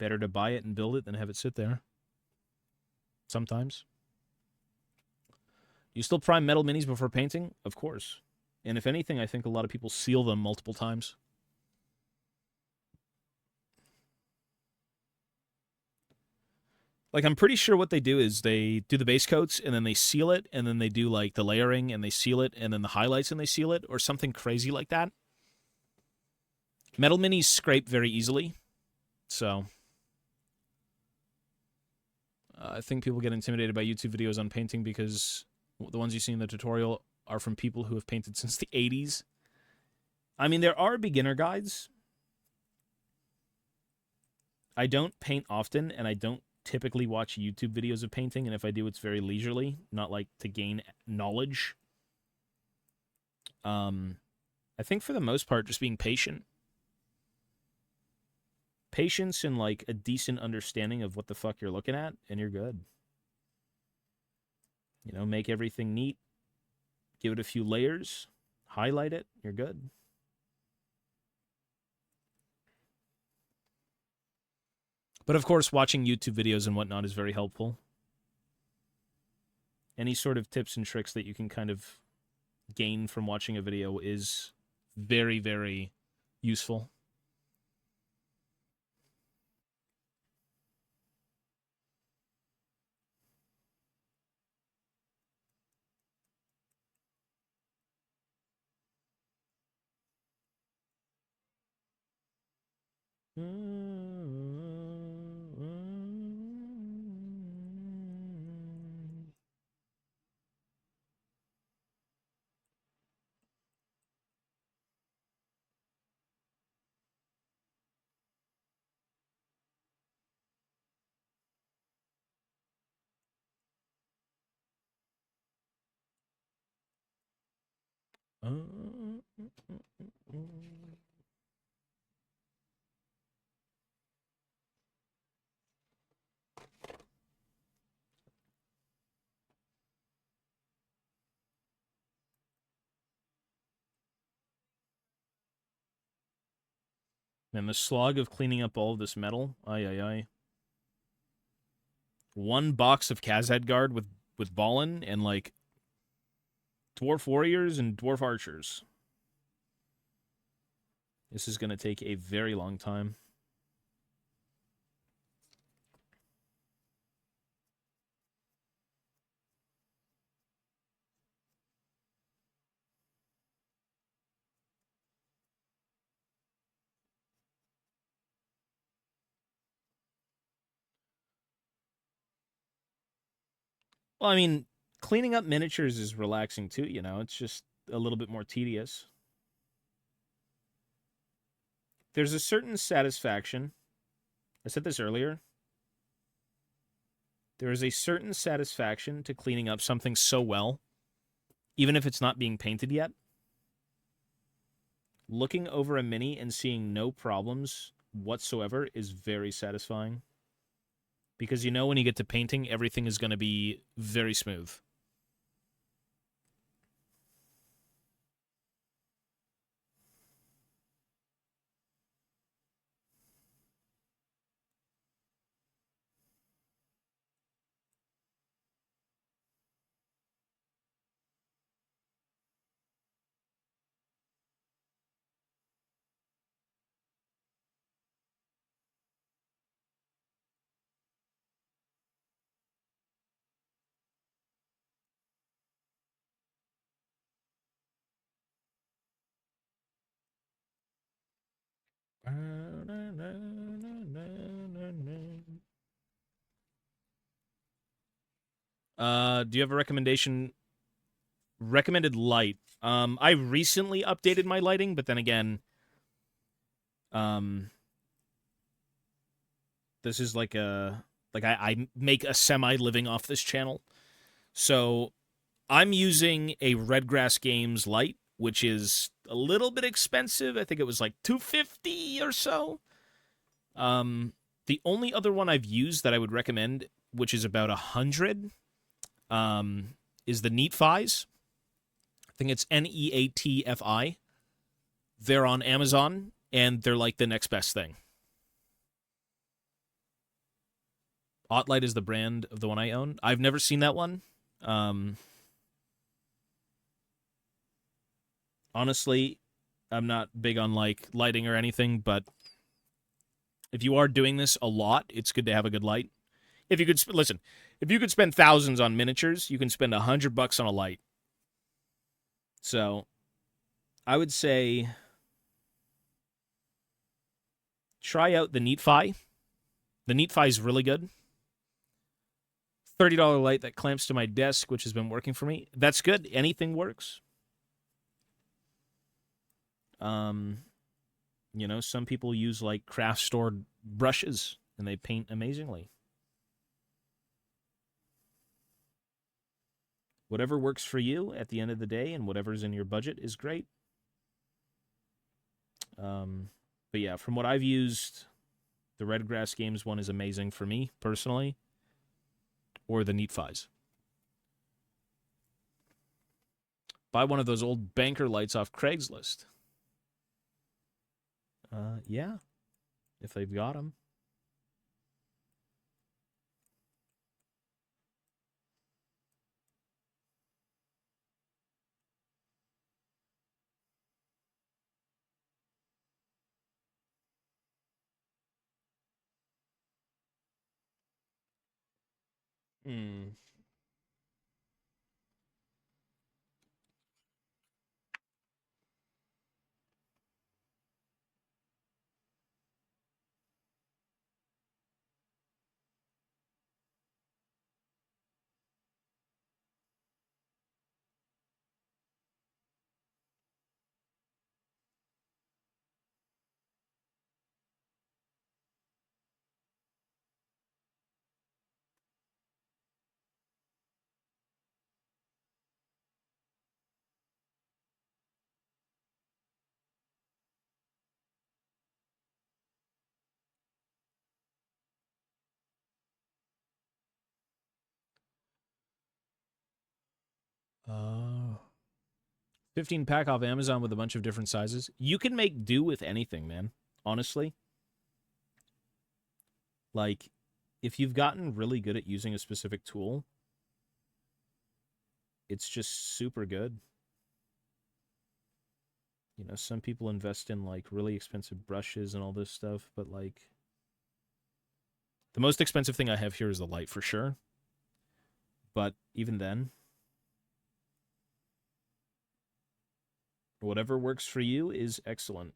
Better to buy it and build it than have it sit there. Sometimes. You still prime metal minis before painting? Of course. And if anything, I think a lot of people seal them multiple times. Like, I'm pretty sure what they do is they do the base coats, and then they seal it, and then they do, like, the layering, and they seal it, and then the highlights, and they seal it, or something crazy like that. Metal minis scrape very easily, so I think people get intimidated by YouTube videos on painting because the ones you see in the tutorial are from people who have painted since the 80s. I mean, there are beginner guides. I don't paint often, and I don't typically watch YouTube videos of painting, and if I do, it's very leisurely, not like to gain knowledge. I think for the most part, just being patient. Patience and, like, a decent understanding of what the fuck you're looking at, and you're good. Make everything neat. Give it a few layers. Highlight it. You're good. But, of course, watching YouTube videos and whatnot is very helpful. Any sort of tips and tricks that you can kind of gain from watching a video is very, very useful. And the slog of cleaning up all of this metal. Ay, ay, ay. One box of Kazad Guard with Ballin and, like, Dwarf Warriors and Dwarf Archers. This is going to take a very long time. Well, I mean, cleaning up miniatures is relaxing too, you know? It's just a little bit more tedious. There's a certain satisfaction. I said this earlier. There is a certain satisfaction to cleaning up something so well, even if it's not being painted yet. Looking over a mini and seeing no problems whatsoever is very satisfying. Because you know when you get to painting, everything is going to be very smooth. Do you have a recommended light? I recently updated my lighting, but then again, this is like I make a semi living off this channel, so I'm using a Redgrass Games light, which is a little bit expensive. I think it was like $250 or so. The only other one I've used that I would recommend, which is about $100, is the Neatfi's. I think it's Neatfi. They're on Amazon, and they're like the next best thing. Ottlight is the brand of the one I own. I've never seen that one. Honestly, I'm not big on like lighting or anything, but if you are doing this a lot, it's good to have a good light. If you could listen, if you could spend thousands on miniatures, you can spend $100 on a light. So, I would say try out the Neatfi. The Neatfi is really good. $30 light that clamps to my desk, which has been working for me. That's good. Anything works. You know, some people use like craft store brushes and they paint amazingly. Whatever works for you at the end of the day and whatever's in your budget is great. But yeah, from what I've used, the Redgrass Games one is amazing for me personally, or the Neatfi's. Buy one of those old banker lights off Craigslist. Yeah, if they've got them. Hmm. 15 pack off Amazon with a bunch of different sizes. You can make do with anything, man. Honestly. Like, if you've gotten really good at using a specific tool, it's just super good. You know, some people invest in like really expensive brushes and all this stuff, but like the most expensive thing I have here is the light for sure. But even then, whatever works for you is excellent.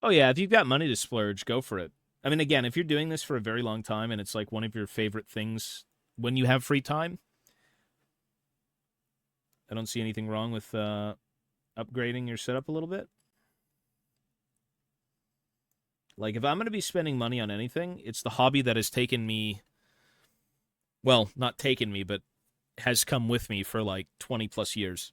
Oh yeah, if you've got money to splurge, go for it. I mean, again, if you're doing this for a very long time and it's like one of your favorite things when you have free time, I don't see anything wrong with upgrading your setup a little bit. Like, if I'm going to be spending money on anything, it's the hobby that has taken me, well, not taken me, but has come with me for like 20 plus years.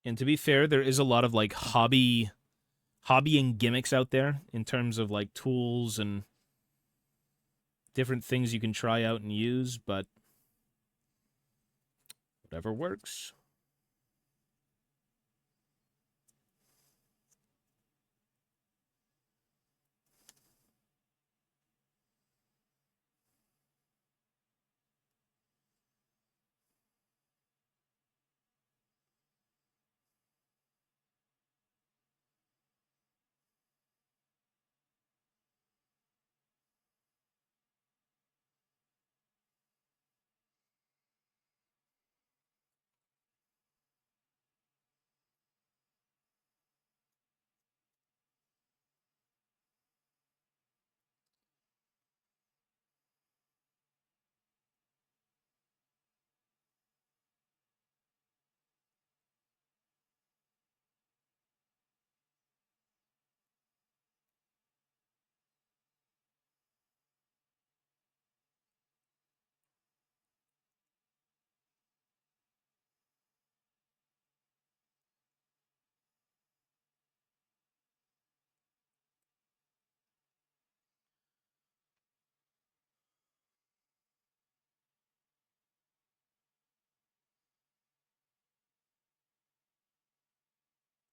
And to be fair, there is a lot of like hobbying gimmicks out there in terms of like tools and different things you can try out and use, but whatever works.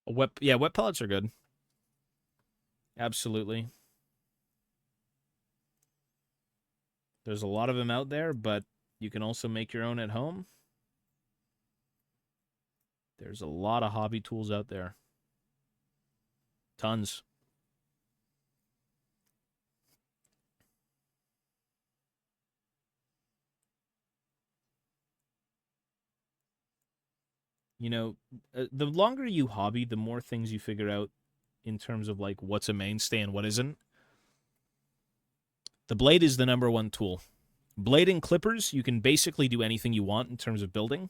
Wet pellets are good. Absolutely. There's a lot of them out there, but you can also make your own at home. There's a lot of hobby tools out there. Tons. You know, the longer you hobby, the more things you figure out in terms of like what's a mainstay and what isn't. The blade is the number one tool. Blade and clippers, you can basically do anything you want in terms of building.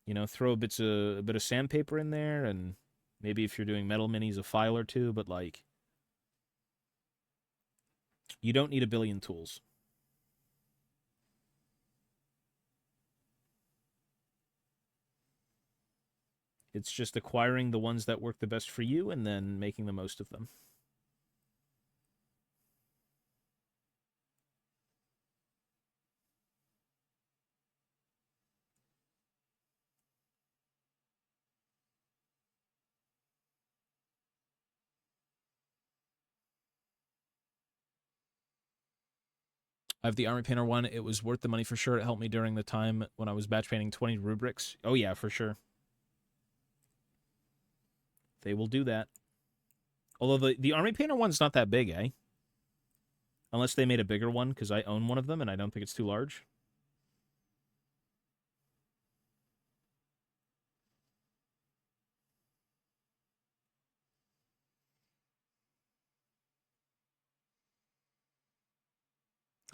You know, throw a bit of sandpaper in there, and maybe if you're doing metal minis, a file or two. But like, you don't need a billion tools. It's just acquiring the ones that work the best for you and then making the most of them. I have the Army Painter one. It was worth the money for sure. It helped me during the time when I was batch painting 20 rubrics. Oh, yeah, for sure. They will do that. Although the Army Painter one's not that big, eh? Unless they made a bigger one, because I own one of them, and I don't think it's too large.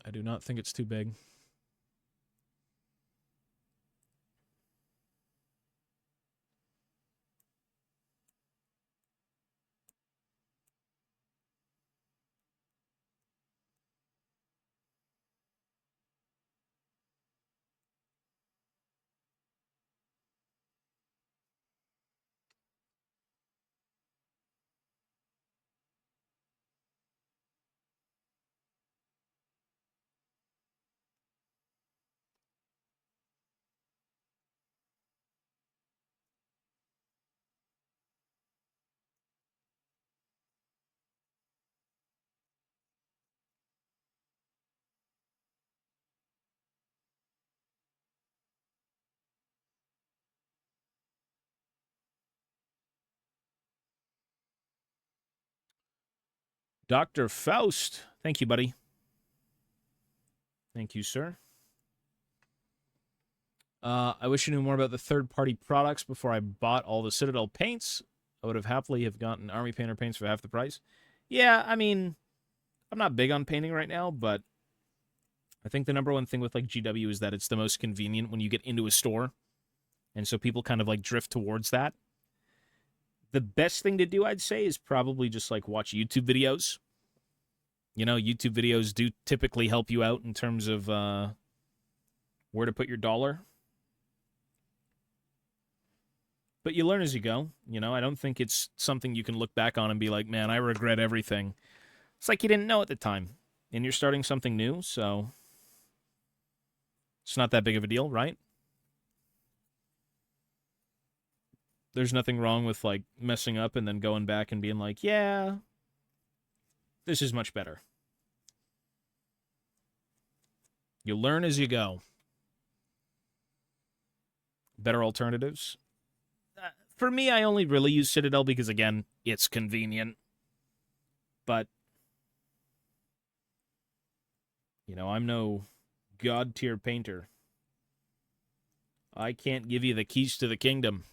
I do not think it's too big. Dr. Faust. Thank you, buddy. Thank you, sir. I wish I knew more about the third-party products before I bought all the Citadel paints. I would have happily have gotten Army Painter paints for half the price. Yeah, I mean, I'm not big on painting right now, but I think the number one thing with like GW is that it's the most convenient when you get into a store. And so people kind of like drift towards that. The best thing to do, I'd say, is probably just like watch YouTube videos. You know, YouTube videos do typically help you out in terms of where to put your dollar. But you learn as you go. You know, I don't think it's something you can look back on and be like, man, I regret everything. It's like you didn't know at the time. And you're starting something new, so it's not that big of a deal, right? There's nothing wrong with like messing up and then going back and being like, yeah, this is much better. You learn as you go. Better alternatives. For me, I only really use Citadel because, again, it's convenient. But, you know, I'm no god-tier painter. I can't give you the keys to the kingdom.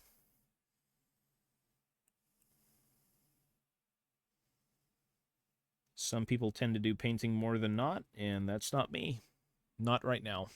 Some people tend to do painting more than not, and that's not me. Not right now.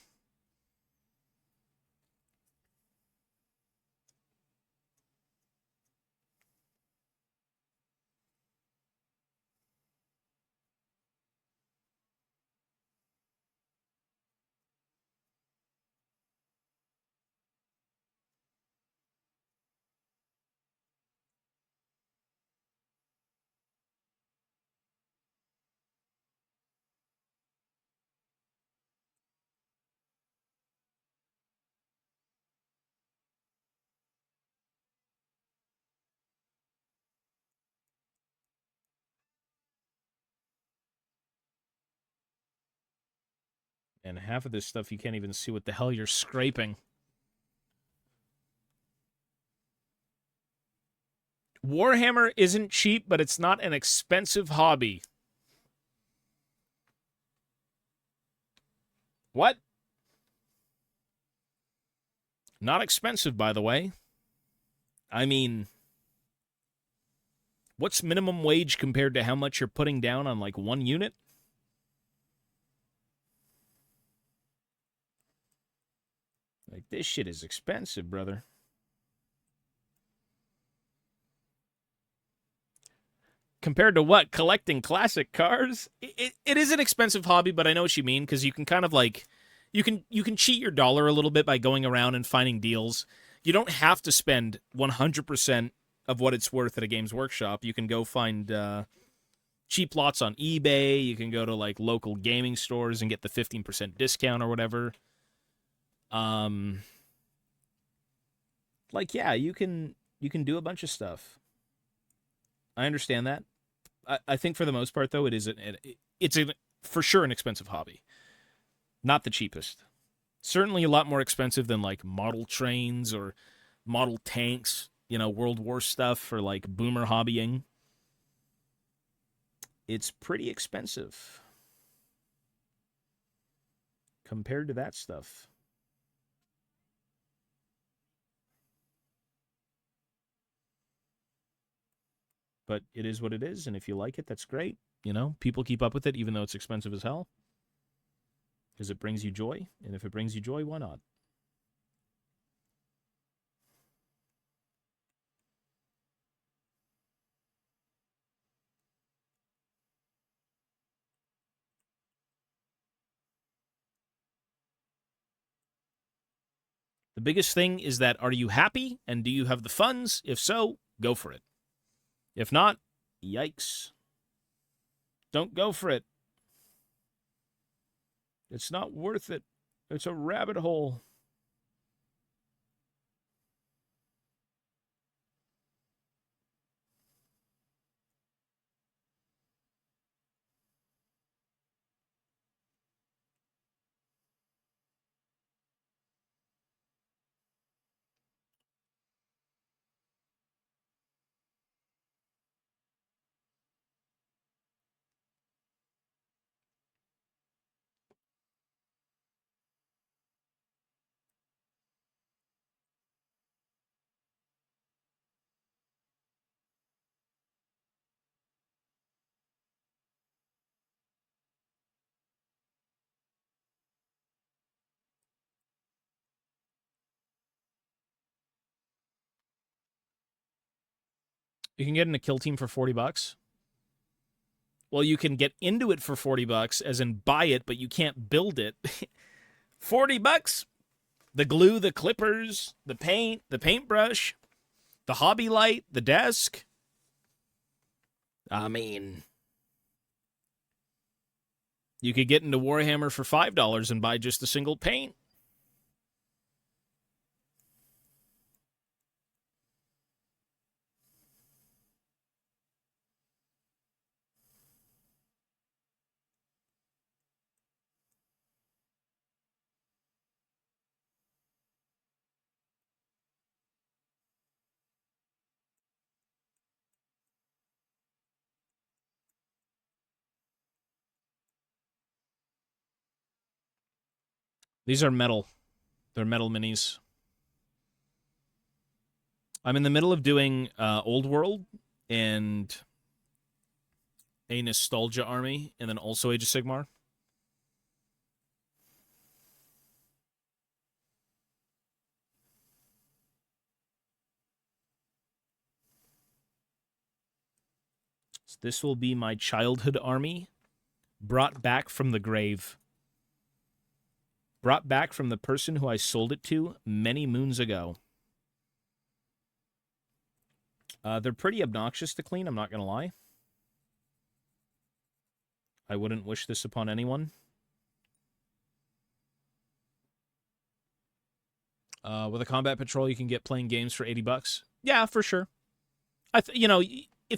And half of this stuff, you can't even see what the hell you're scraping. Warhammer isn't cheap, but it's not an expensive hobby. What? Not expensive, by the way. I mean, what's minimum wage compared to how much you're putting down on like one unit? Like, this shit is expensive, brother. Compared to what? Collecting classic cars? It is an expensive hobby, but I know what you mean, because you can kind of like you can cheat your dollar a little bit by going around and finding deals. You don't have to spend 100% of what it's worth at a Games Workshop. You can go find cheap lots on eBay. You can go to like local gaming stores and get the 15% discount or whatever. Like, yeah, you can do a bunch of stuff. I understand that. I think for the most part, though, it's for sure an expensive hobby. Not the cheapest. Certainly a lot more expensive than like model trains or model tanks, World War stuff for like boomer hobbying. It's pretty expensive compared to that stuff. But it is what it is, and if you like it, that's great. People keep up with it even though it's expensive as hell. Because it brings you joy, and if it brings you joy, why not? The biggest thing is that are you happy and do you have the funds? If so, go for it. If not, yikes. Don't go for it. It's not worth it. It's a rabbit hole. You can get in a kill team for $40. Well, you can get into it for $40, as in buy it, but you can't build it. $40? The glue, the clippers, the paint, the paintbrush, the hobby light, the desk. I mean, you could get into Warhammer for $5 and buy just a single paint. These are metal. They're metal minis. I'm in the middle of doing Old World and a Nostalgia Army, and then also Age of Sigmar. So this will be my childhood army, brought back from the grave. Brought back from the person who I sold it to many moons ago. They're pretty obnoxious to clean, I'm not going to lie. I wouldn't wish this upon anyone. With a combat patrol, you can get playing games for $80. Yeah, for sure. If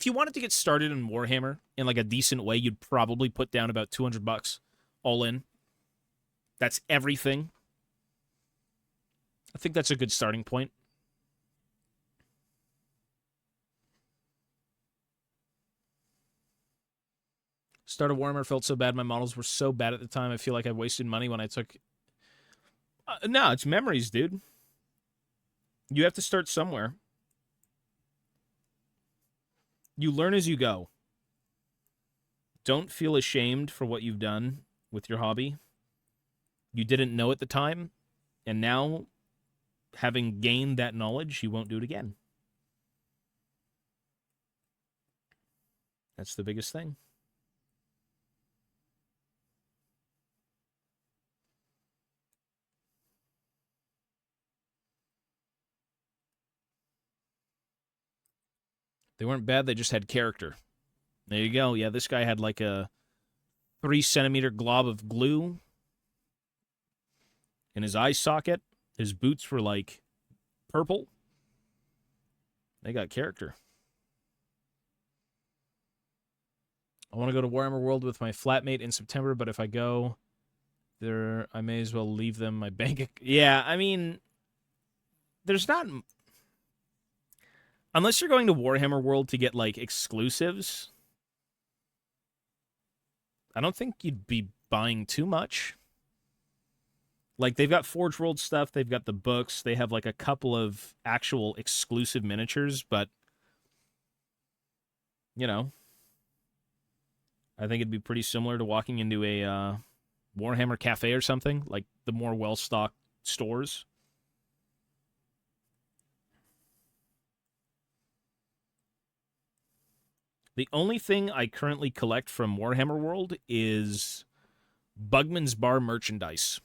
you wanted to get started in Warhammer in like a decent way, you'd probably put down about $200 all in. That's everything. I think that's a good starting point. Start of Warhammer felt so bad. My models were so bad at the time. I feel like I wasted money when I took... no, it's memories, dude. You have to start somewhere. You learn as you go. Don't feel ashamed for what you've done with your hobby. You didn't know at the time, and now, having gained that knowledge, you won't do it again. That's the biggest thing. They weren't bad, they just had character. There you go. Yeah, this guy had like a 3-centimeter glob of glue in his eye socket. His boots were like purple. They got character. I want to go to Warhammer World with my flatmate in September, but if I go, There, I may as well leave them my Yeah, I mean, there's not unless you're going to Warhammer World to get like exclusives. I don't think you'd be buying too much. Like they've got Forge World stuff, they've got the books, they have like a couple of actual exclusive miniatures, but you know, I think it'd be pretty similar to walking into a Warhammer cafe or something, like the more well-stocked stores. The only thing I currently collect from Warhammer World is Bugman's Bar merchandise.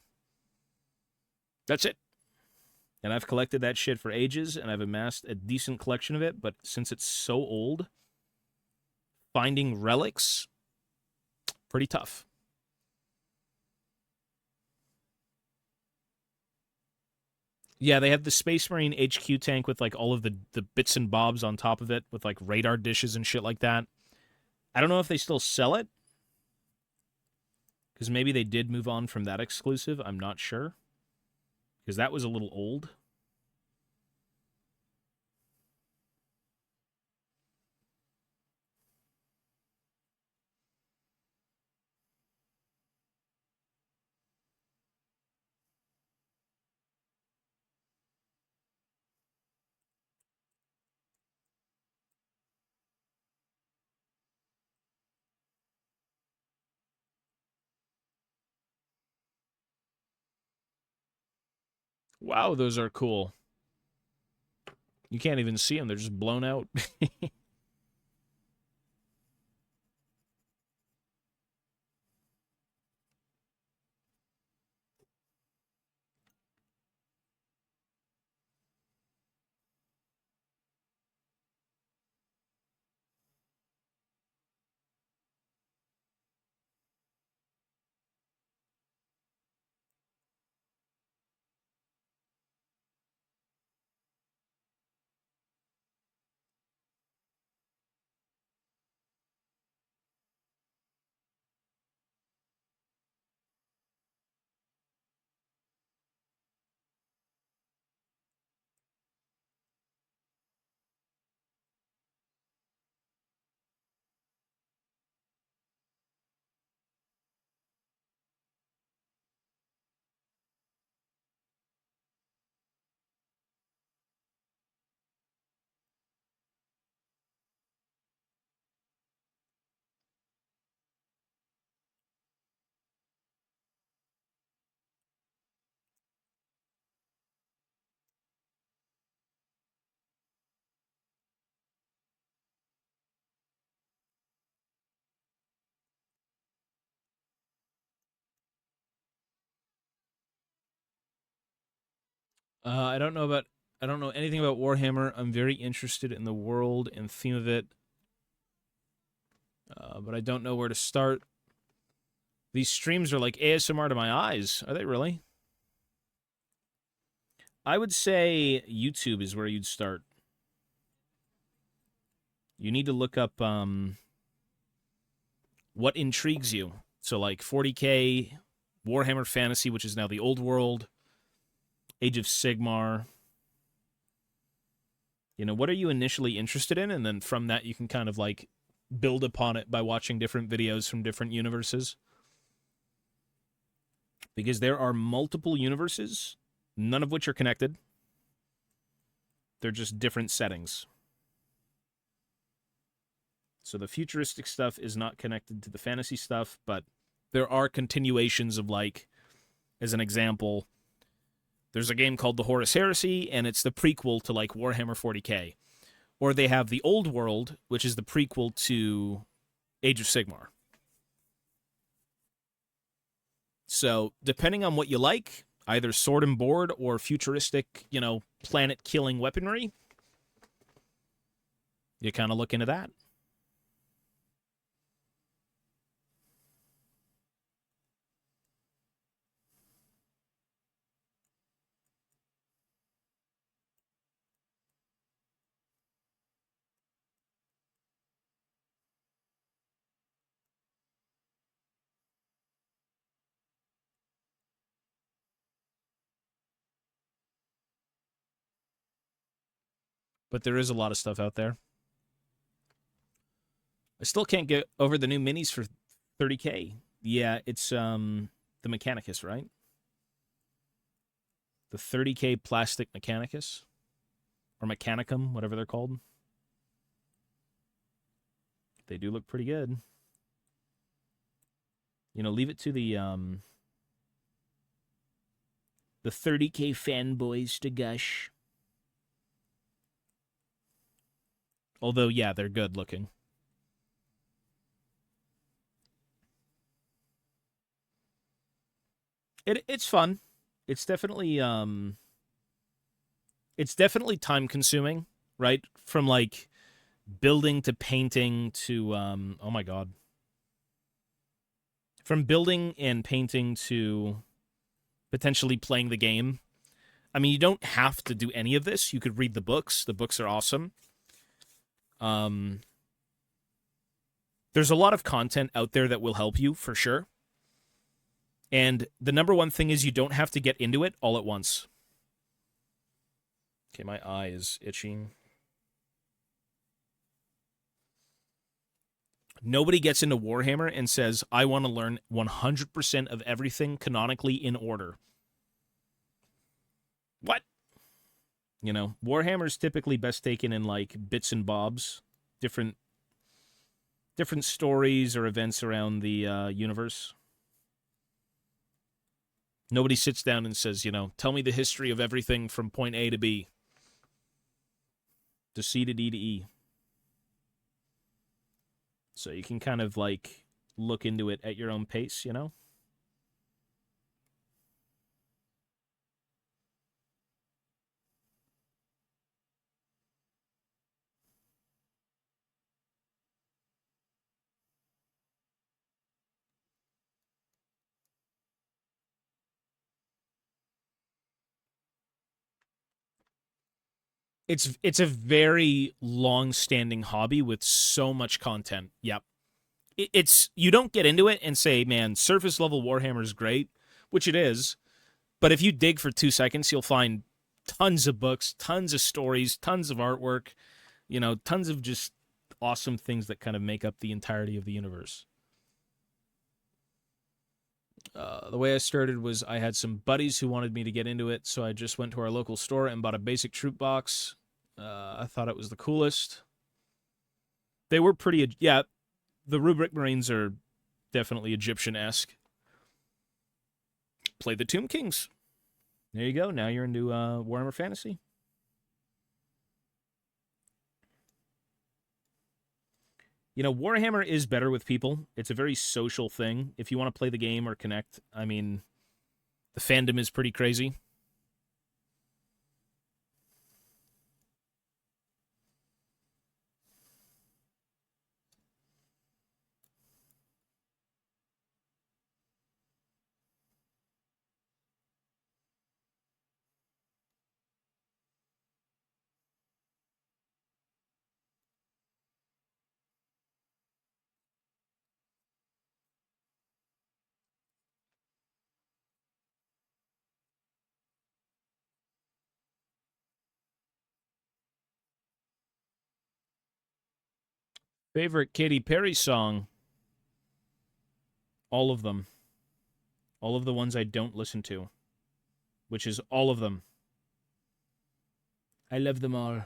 That's it. And I've collected that shit for ages, and I've amassed a decent collection of it, but since it's so old, finding relics, pretty tough. Yeah, they have the Space Marine HQ tank with like all of the bits and bobs on top of it with like radar dishes and shit like that. I don't know if they still sell it because maybe they did move on from that exclusive. I'm not sure because that was a little old. Wow, those are cool. You can't even see them; they're just blown out. I don't know about. I don't know anything about Warhammer. I'm very interested in the world and theme of it, but I don't know where to start. These streams are like ASMR to my eyes. Are they really? I would say YouTube is where you'd start. You need to look up what intrigues you. So like 40K, Warhammer Fantasy, which is now the old world, Age of Sigmar. You know, what are you initially interested in? And then from that, you can kind of like build upon it by watching different videos from different universes. Because there are multiple universes, none of which are connected. They're just different settings. So the futuristic stuff is not connected to the fantasy stuff, but there are continuations of like, as an example, there's a game called The Horus Heresy, and it's the prequel to like Warhammer 40K. Or they have The Old World, which is the prequel to Age of Sigmar. So depending on what you like, either sword and board or futuristic, you know, planet killing weaponry, you kind of look into that. but there is a lot of stuff out there. I still can't get over the new minis for 30K. Yeah, it's the Mechanicus, right? The 30K plastic Mechanicus. Or Mechanicum, whatever they're called. They do look pretty good. You know, leave it to the 30K fanboys to gush. Although, yeah, they're good looking. It's fun. It's definitely time consuming, right? From like building to painting to oh my god. From building and painting to potentially playing the game. I mean, you don't have to do any of this. You could read the books. The books are awesome. There's a lot of content out there that will help you for sure. And the number one thing is you don't have to get into it all at once. Okay, my eye is itching. Nobody gets into Warhammer and says, I want to learn 100% of everything canonically in order. What? You know, Warhammer's typically best taken in like bits and bobs, different stories or events around the universe. Nobody sits down and says, you know, tell me the history of everything from point A to B, to C to D to E. So you can kind of like look into it at your own pace, you know? It's a very long-standing hobby with so much content. Yep. It's you don't get into it and say, man, surface level Warhammer is great, which it is. But if you dig for 2 seconds, you'll find tons of books, tons of stories, tons of artwork, you know, tons of just awesome things that kind of make up the entirety of the universe. The way I started was I had some buddies who wanted me to get into it, so I just went to our local store and bought a basic troop box. I thought it was the coolest. They were pretty, yeah, the Rubric Marines are definitely Egyptian-esque. Play the Tomb Kings. There you go. Now you're into Warhammer Fantasy. You know, Warhammer is better with people. It's a very social thing. If you want to play the game or connect, I mean, the fandom is pretty crazy. Favorite Katy Perry song? All of them. All of the ones I don't listen to, which is all of them. I love them all.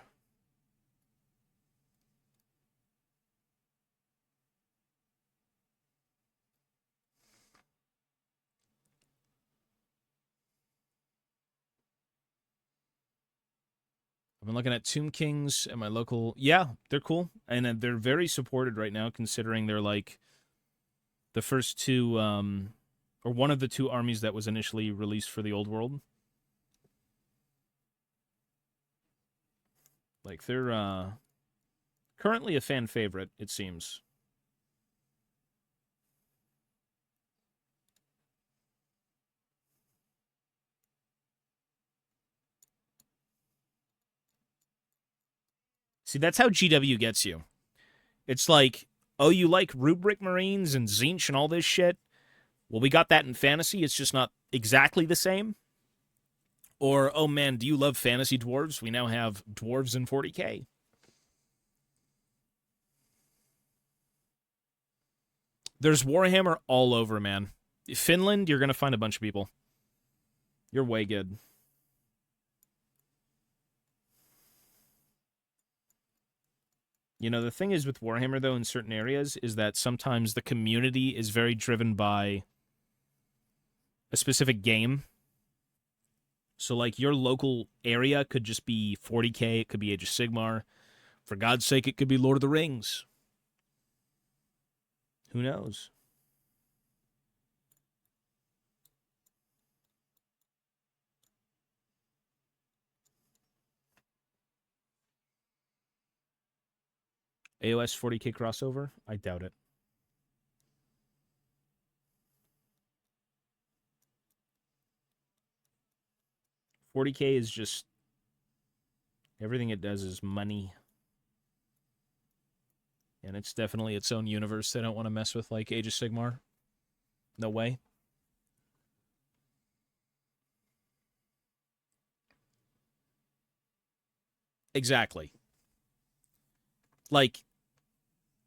I've been looking at Tomb Kings at my local. Yeah, they're cool. And they're very supported right now, considering they're like the first two, or one of the two armies that was initially released for the old world. Like, they're currently a fan favorite, it seems. See, that's how GW gets you. It's like, oh, you like Rubric Marines and Tzeentch and all this shit? Well, we got that in fantasy. It's just not exactly the same. Or, oh man, do you love fantasy dwarves? We now have dwarves in 40K. There's Warhammer all over, man. Finland, you're going to find a bunch of people. You're way good. You know, the thing is with Warhammer, though, in certain areas, is that sometimes the community is very driven by a specific game. So, like, your local area could just be 40K, it could be Age of Sigmar. For God's sake, it could be Lord of the Rings. Who knows? AOS 40K crossover? I doubt it. $40K is just everything it does is money. And it's definitely its own universe. They don't want to mess with like Age of Sigmar. No way. Exactly. Like,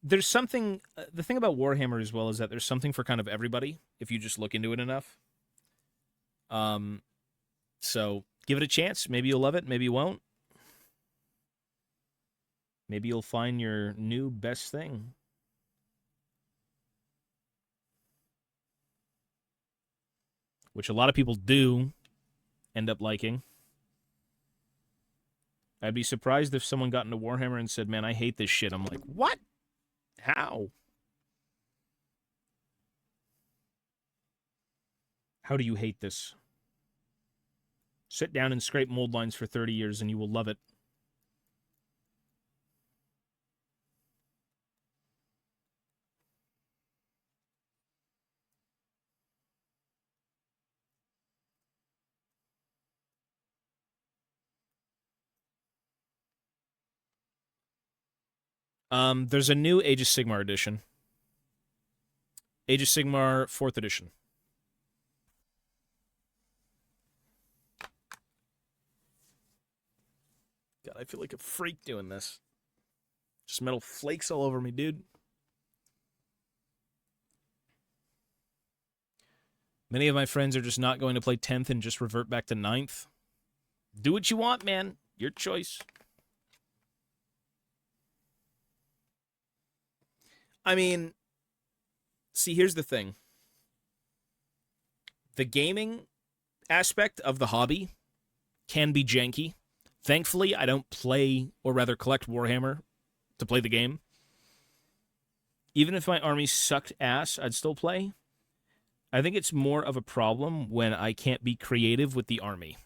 there's something. The thing about Warhammer as well is that there's something for kind of everybody if you just look into it enough. So give it a chance. Maybe you'll love it. Maybe you won't. Maybe you'll find your new best thing. Which a lot of people do end up liking. I'd be surprised if someone got into Warhammer and said, man, I hate this shit. I'm like, what? How? How do you hate this? Sit down and scrape mold lines for 30 years and you will love it. There's a new Age of Sigmar edition. Age of Sigmar 4th edition. God, I feel like a freak doing this. Just metal flakes all over me, dude. Many of my friends are just not going to play 10th and just revert back to 9th. Do what you want, man. Your choice. I mean, see, here's the thing. The gaming aspect of the hobby can be janky. Thankfully, I don't play, or rather collect Warhammer to play the game. Even if my army sucked ass, I'd still play. I think it's more of a problem when I can't be creative with the army.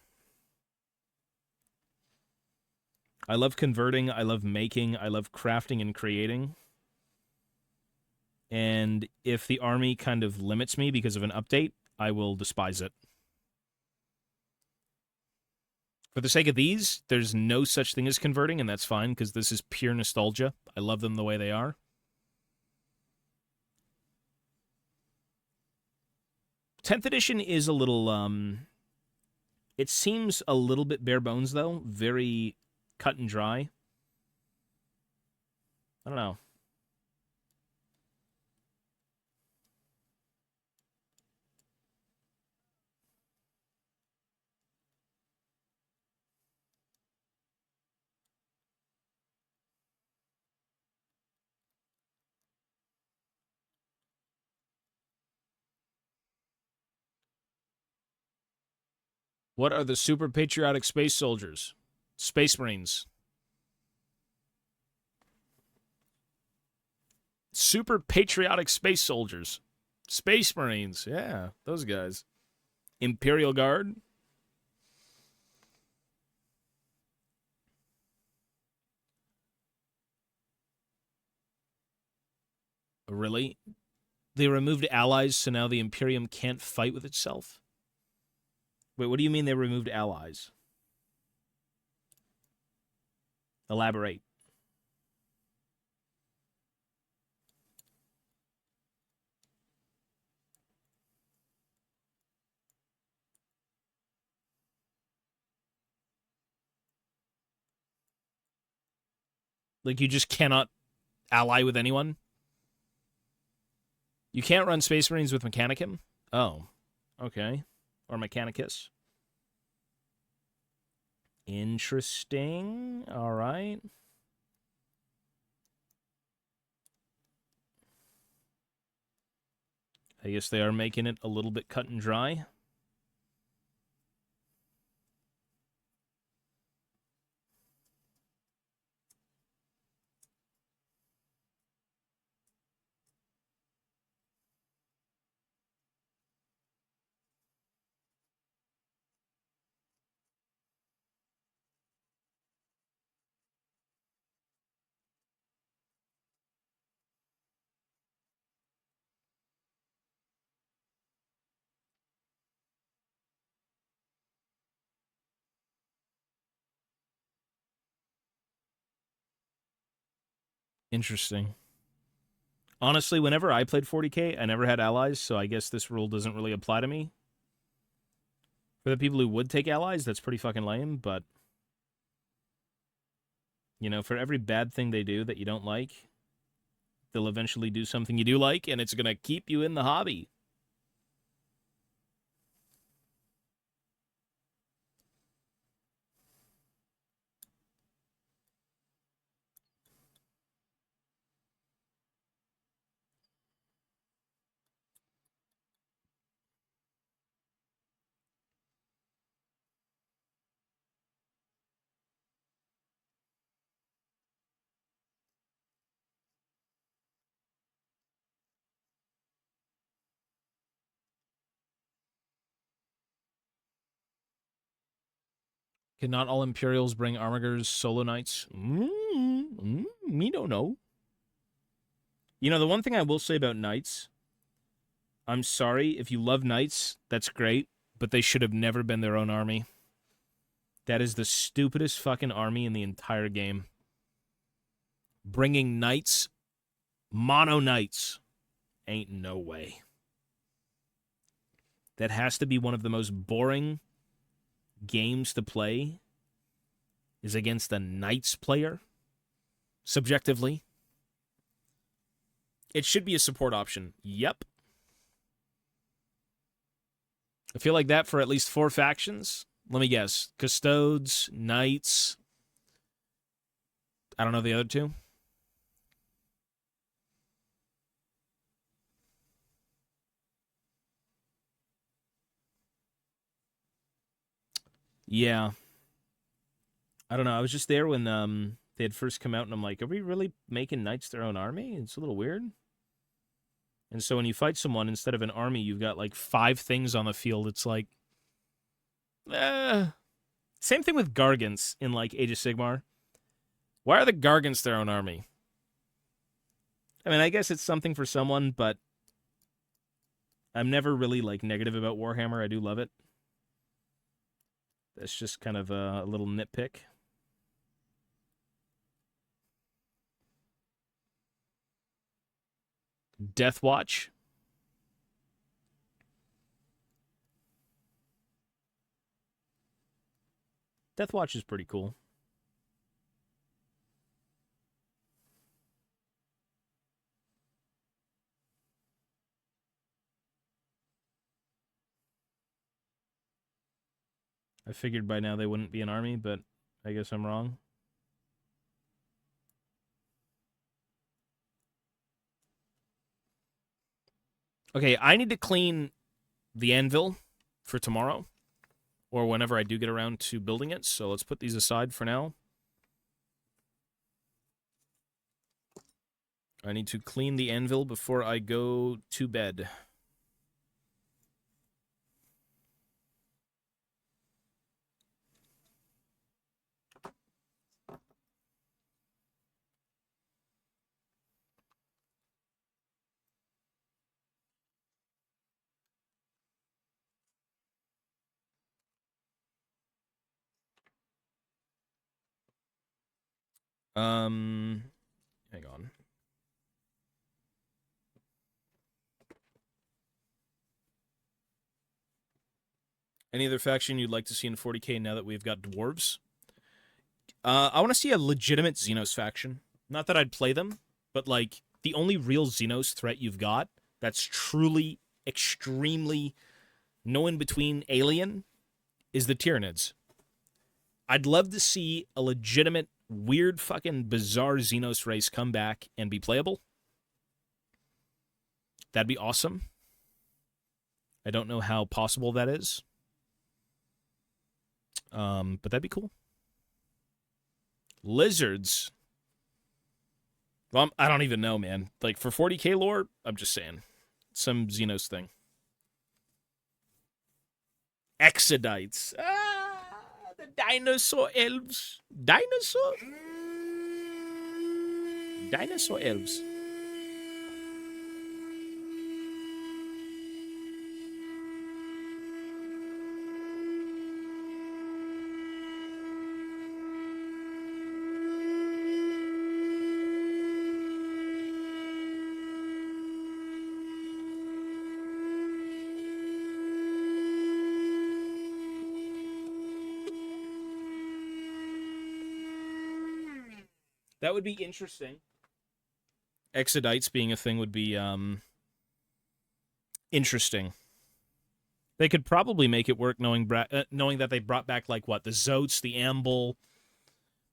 I love converting, I love making, I love crafting and creating. And if the army kind of limits me because of an update, I will despise it. For the sake of these, there's no such thing as converting, and that's fine because this is pure nostalgia. I love them the way they are. 10th edition is a little, it seems a little bit bare bones, though. Very cut and dry. I don't know. What are the super patriotic space soldiers? Space Marines. Super patriotic space soldiers. Space Marines. Yeah, those guys. Imperial Guard. Really? They removed allies, so now the Imperium can't fight with itself? Wait, what do you mean they removed allies? Elaborate. Like, you just cannot ally with anyone? You can't run Space Marines with Mechanicum? Oh, okay. Or Mechanicus. Interesting. All right. I guess they are making it a little bit cut and dry. Interesting. Honestly, whenever I played 40k, I never had allies, so I guess this rule doesn't really apply to me. For the people who would take allies, that's pretty fucking lame, but... You know, for every bad thing they do that you don't like, they'll eventually do something you do like, and it's going to keep you in the hobby. Can not all Imperials bring Armigers solo knights? Me don't know. You know, the one thing I will say about knights, I'm sorry, if you love knights, that's great, but they should have never been their own army. That is the stupidest fucking army in the entire game. Bringing knights, mono knights, ain't no way. That has to be one of the most boring games to play, is against a knights player, subjectively. It should be a support option. Yep. I feel like that for at least 4 factions. Let me guess. Custodes, Knights. I don't know the other 2. Yeah. I don't know. I was just there when they had first come out, and I'm like, are we really making Knights their own army? It's a little weird. And so when you fight someone, instead of an army, you've got like 5 things on the field. It's like, same thing with Gargants in like Age of Sigmar. Why are the Gargants their own army? I mean, I guess it's something for someone, but I'm never really like negative about Warhammer. I do love it. That's just kind of a little nitpick. Deathwatch. Deathwatch is pretty cool. I figured by now they wouldn't be an army, but I guess I'm wrong. Okay, I need to clean the anvil for tomorrow, or whenever I do get around to building it, so let's put these aside for now. I need to clean the anvil before I go to bed. Hang on. Any other faction you'd like to see in 40k now that we've got dwarves? I want to see a legitimate Xenos faction. Not that I'd play them, but like the only real Xenos threat you've got that's truly, extremely no in between alien is the Tyranids. I'd love to see a legitimate, weird, fucking bizarre Xenos race come back and be playable. That'd be awesome. I don't know how possible that is. But that'd be cool. Lizards. Well, I don't even know, man. Like, for 40k lore, I'm just saying. Some Xenos thing. Exodites. The dinosaur elves. Dinosaur? Dinosaur elves. That would be interesting. Exodites being a thing would be interesting. They could probably make it work knowing that they brought back, like, what? The Zotes, the Amble,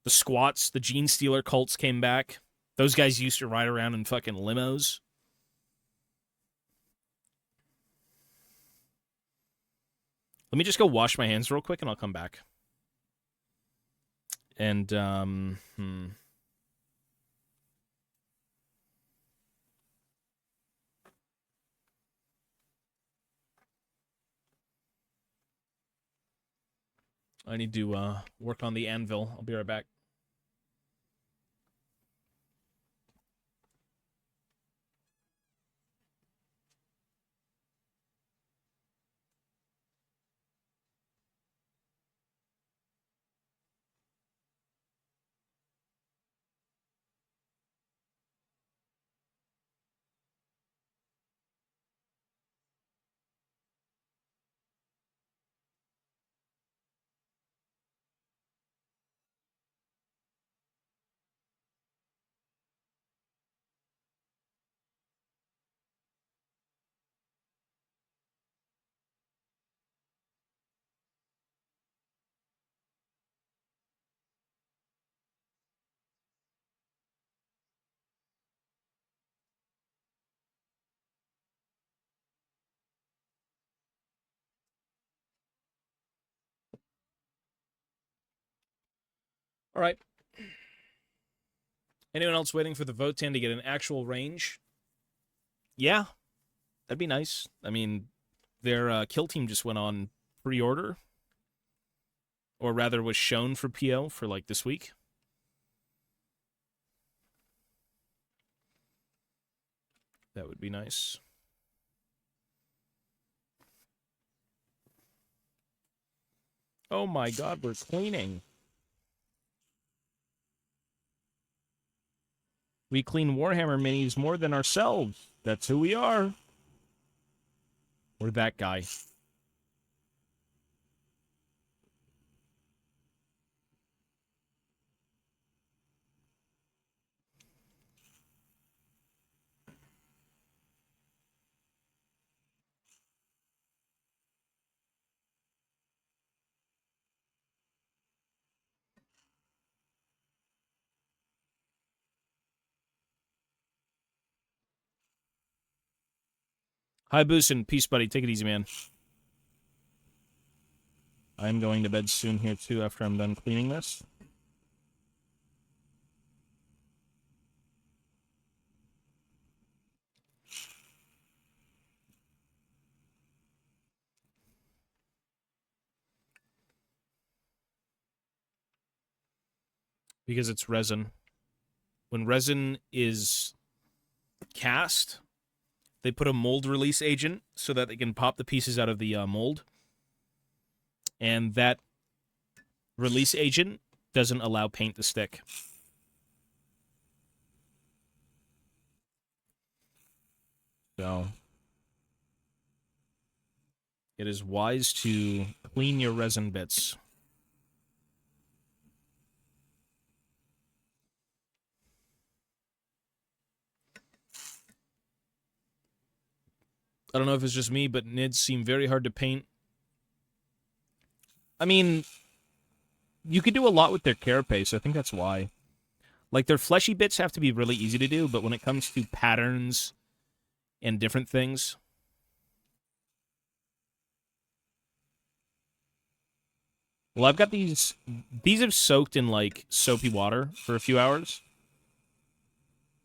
the Squats, the Gene Stealer cults came back. Those guys used to ride around in fucking limos. Let me just go wash my hands real quick and I'll come back. And, I need to work on the anvil. I'll be right back. All right. Anyone else waiting for the Votan to get an actual range? Yeah, that'd be nice. I mean, their kill team just went on pre-order, or rather was shown for PO for, like, this week. That would be nice. Oh my god, we're cleaning. We clean Warhammer minis more than ourselves. That's who we are. We're that guy. Hi, Boosin. Peace, buddy. Take it easy, man. I'm going to bed soon here, too, after I'm done cleaning this. Because it's resin. When resin is cast, they put a mold release agent so that they can pop the pieces out of the mold. And that release agent doesn't allow paint to stick. So it is wise to clean your resin bits. I don't know if it's just me, but nids seem very hard to paint. I mean, you could do a lot with their carapace. I think that's why. Like, their fleshy bits have to be really easy to do, but when it comes to patterns and different things... Well, I've got these... These have soaked in, like, soapy water for a few hours.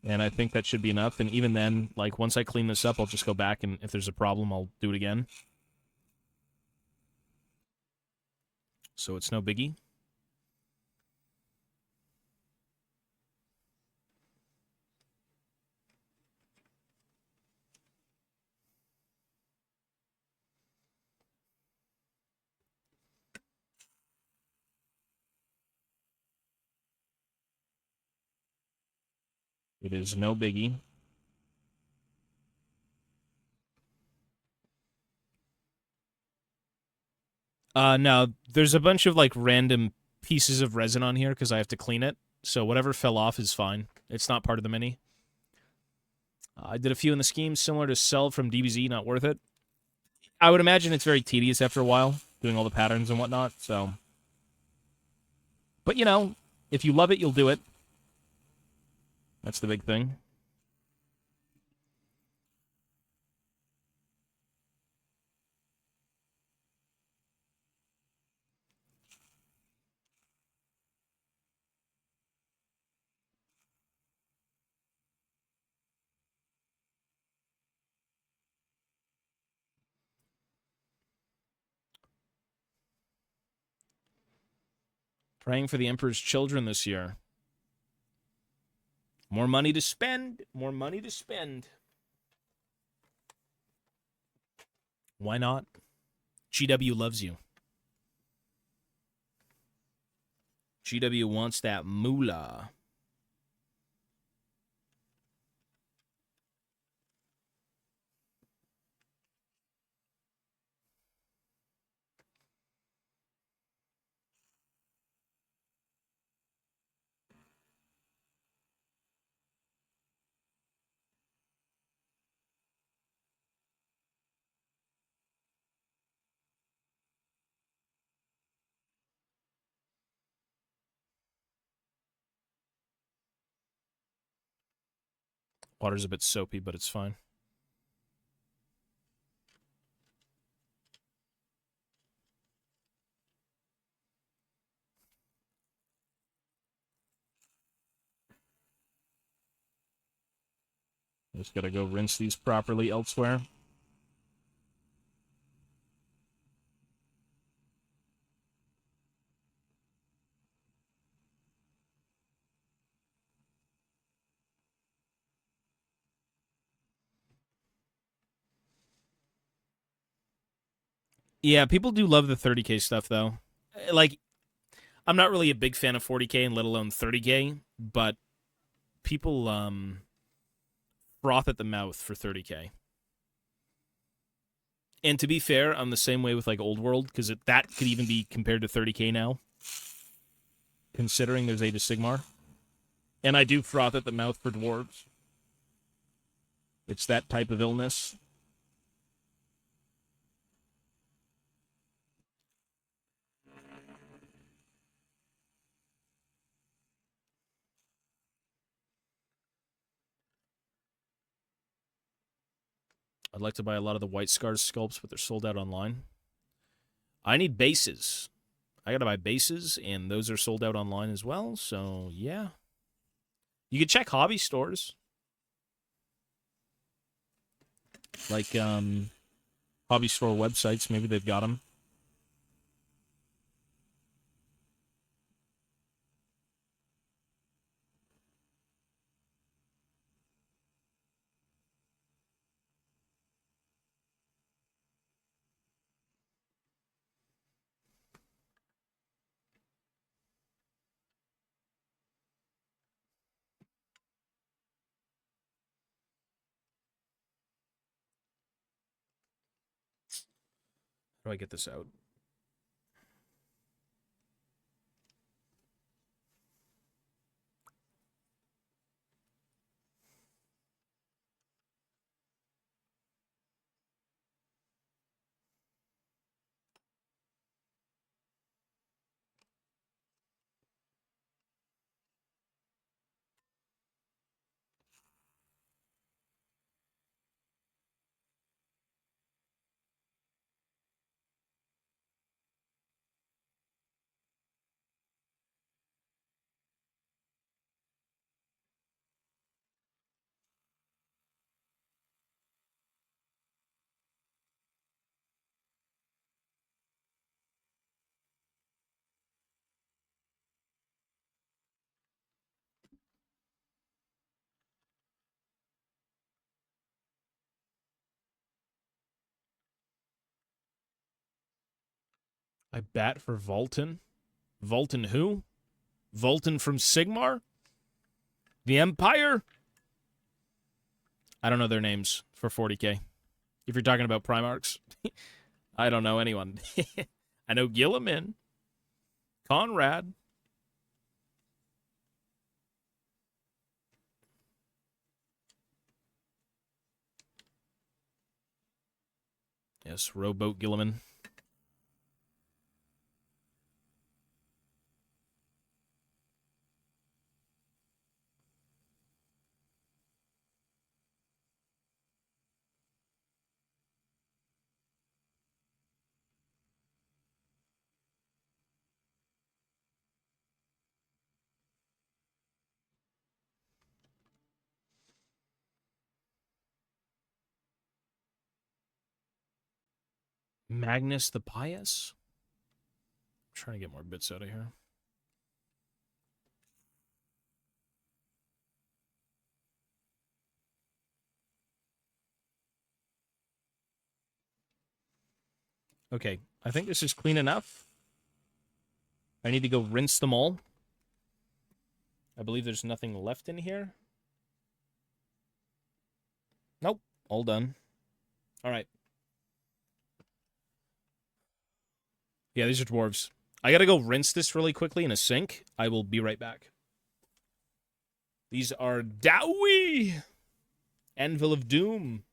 And I think that should be enough. And even then, like, once I clean this up, I'll just go back, and if there's a problem, I'll do it again. So it's no biggie. It is no biggie. No, there's a bunch of, like, random pieces of resin on here because I have to clean it. So whatever fell off is fine. It's not part of the mini. I did a few in the scheme, similar to Cell from DBZ, not worth it. I would imagine it's very tedious after a while, doing all the patterns and whatnot, so... But, you know, if you love it, you'll do it. That's the big thing. Praying for the Emperor's children this year. More money to spend. More money to spend. Why not? GW loves you. GW wants that moolah. Water's a bit soapy, but it's fine. Just gotta go rinse these properly elsewhere. Yeah, people do love the 30K stuff, though. Like, I'm not really a big fan of 40K and let alone 30K, but people froth at the mouth for 30K. And to be fair, I'm the same way with, like, Old World, because that could even be compared to 30K now, considering there's Age of Sigmar. And I do froth at the mouth for Dwarves. It's that type of illness. I'd like to buy a lot of the White Scars sculpts, but they're sold out online. I need bases. I gotta buy bases, and those are sold out online as well, so yeah. You can check hobby stores. Like, hobby store websites, maybe they've got them. How do I get this out? I bat for Volton. Volton who? Volton from Sigmar? The Empire? I don't know their names for 40k. If you're talking about Primarchs. I don't know anyone. I know Gilliman. Conrad. Yes, Rowboat Gilliman. Magnus the Pious? I'm trying to get more bits out of here. Okay, I think this is clean enough. I need to go rinse them all. I believe there's nothing left in here. Nope, all done. All right. Yeah, these are dwarves. I gotta go rinse this really quickly in a sink. I will be right back. These are Dowie! Anvil of Doom.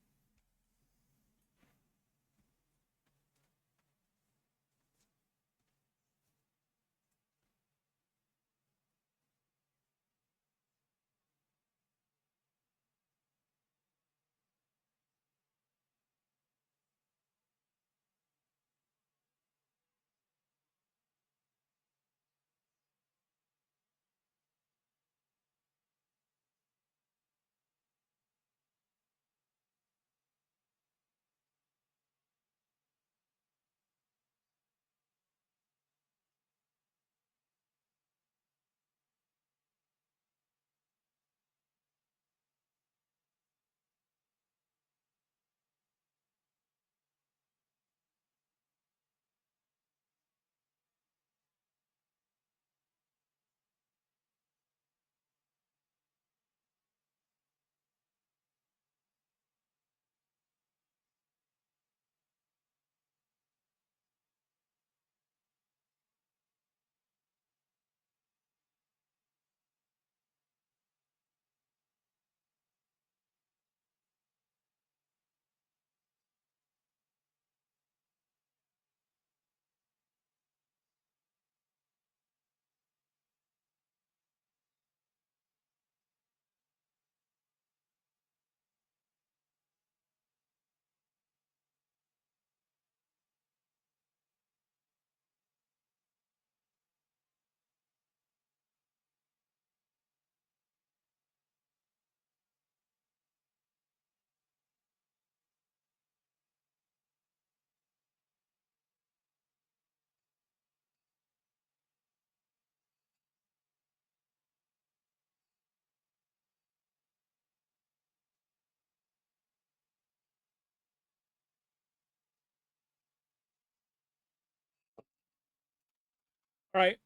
All right.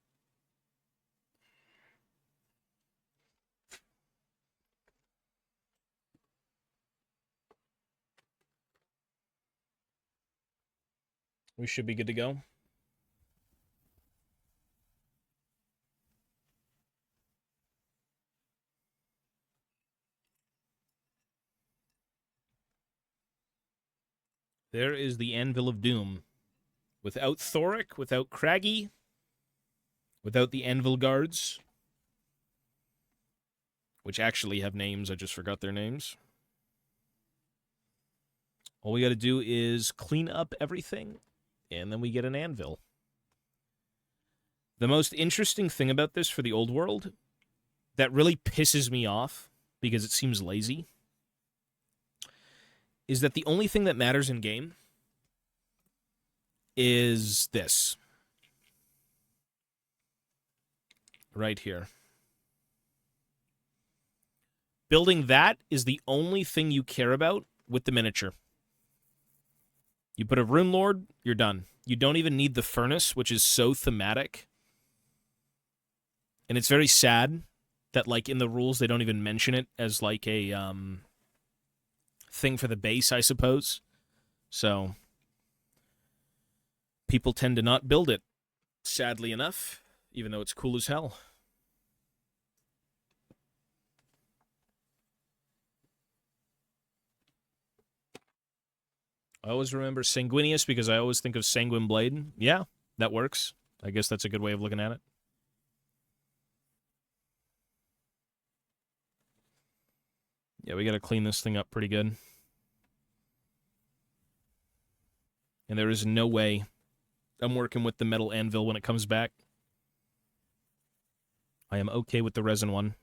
We should be good to go. There is the Anvil of Doom. Without Thoric, without Craggy, without the Anvil Guards, which actually have names, I just forgot their names. All we gotta do is clean up everything, and then we get an anvil. The most interesting thing about this for the old world that really pisses me off, because it seems lazy, is that the only thing that matters in game is this. Right here. Building that is the only thing you care about with the miniature. You put a Rune Lord, you're done. You don't even need the furnace, which is so thematic. And it's very sad that, like, in the rules, they don't even mention it as, like, a thing for the base, I suppose. So, people tend to not build it, sadly enough, even though it's cool as hell. I always remember Sanguinius because I always think of Sanguine Blade. Yeah, that works. I guess that's a good way of looking at it. Yeah, we got to clean this thing up pretty good. And there is no way I'm working with the metal anvil when it comes back. I am okay with the resin one.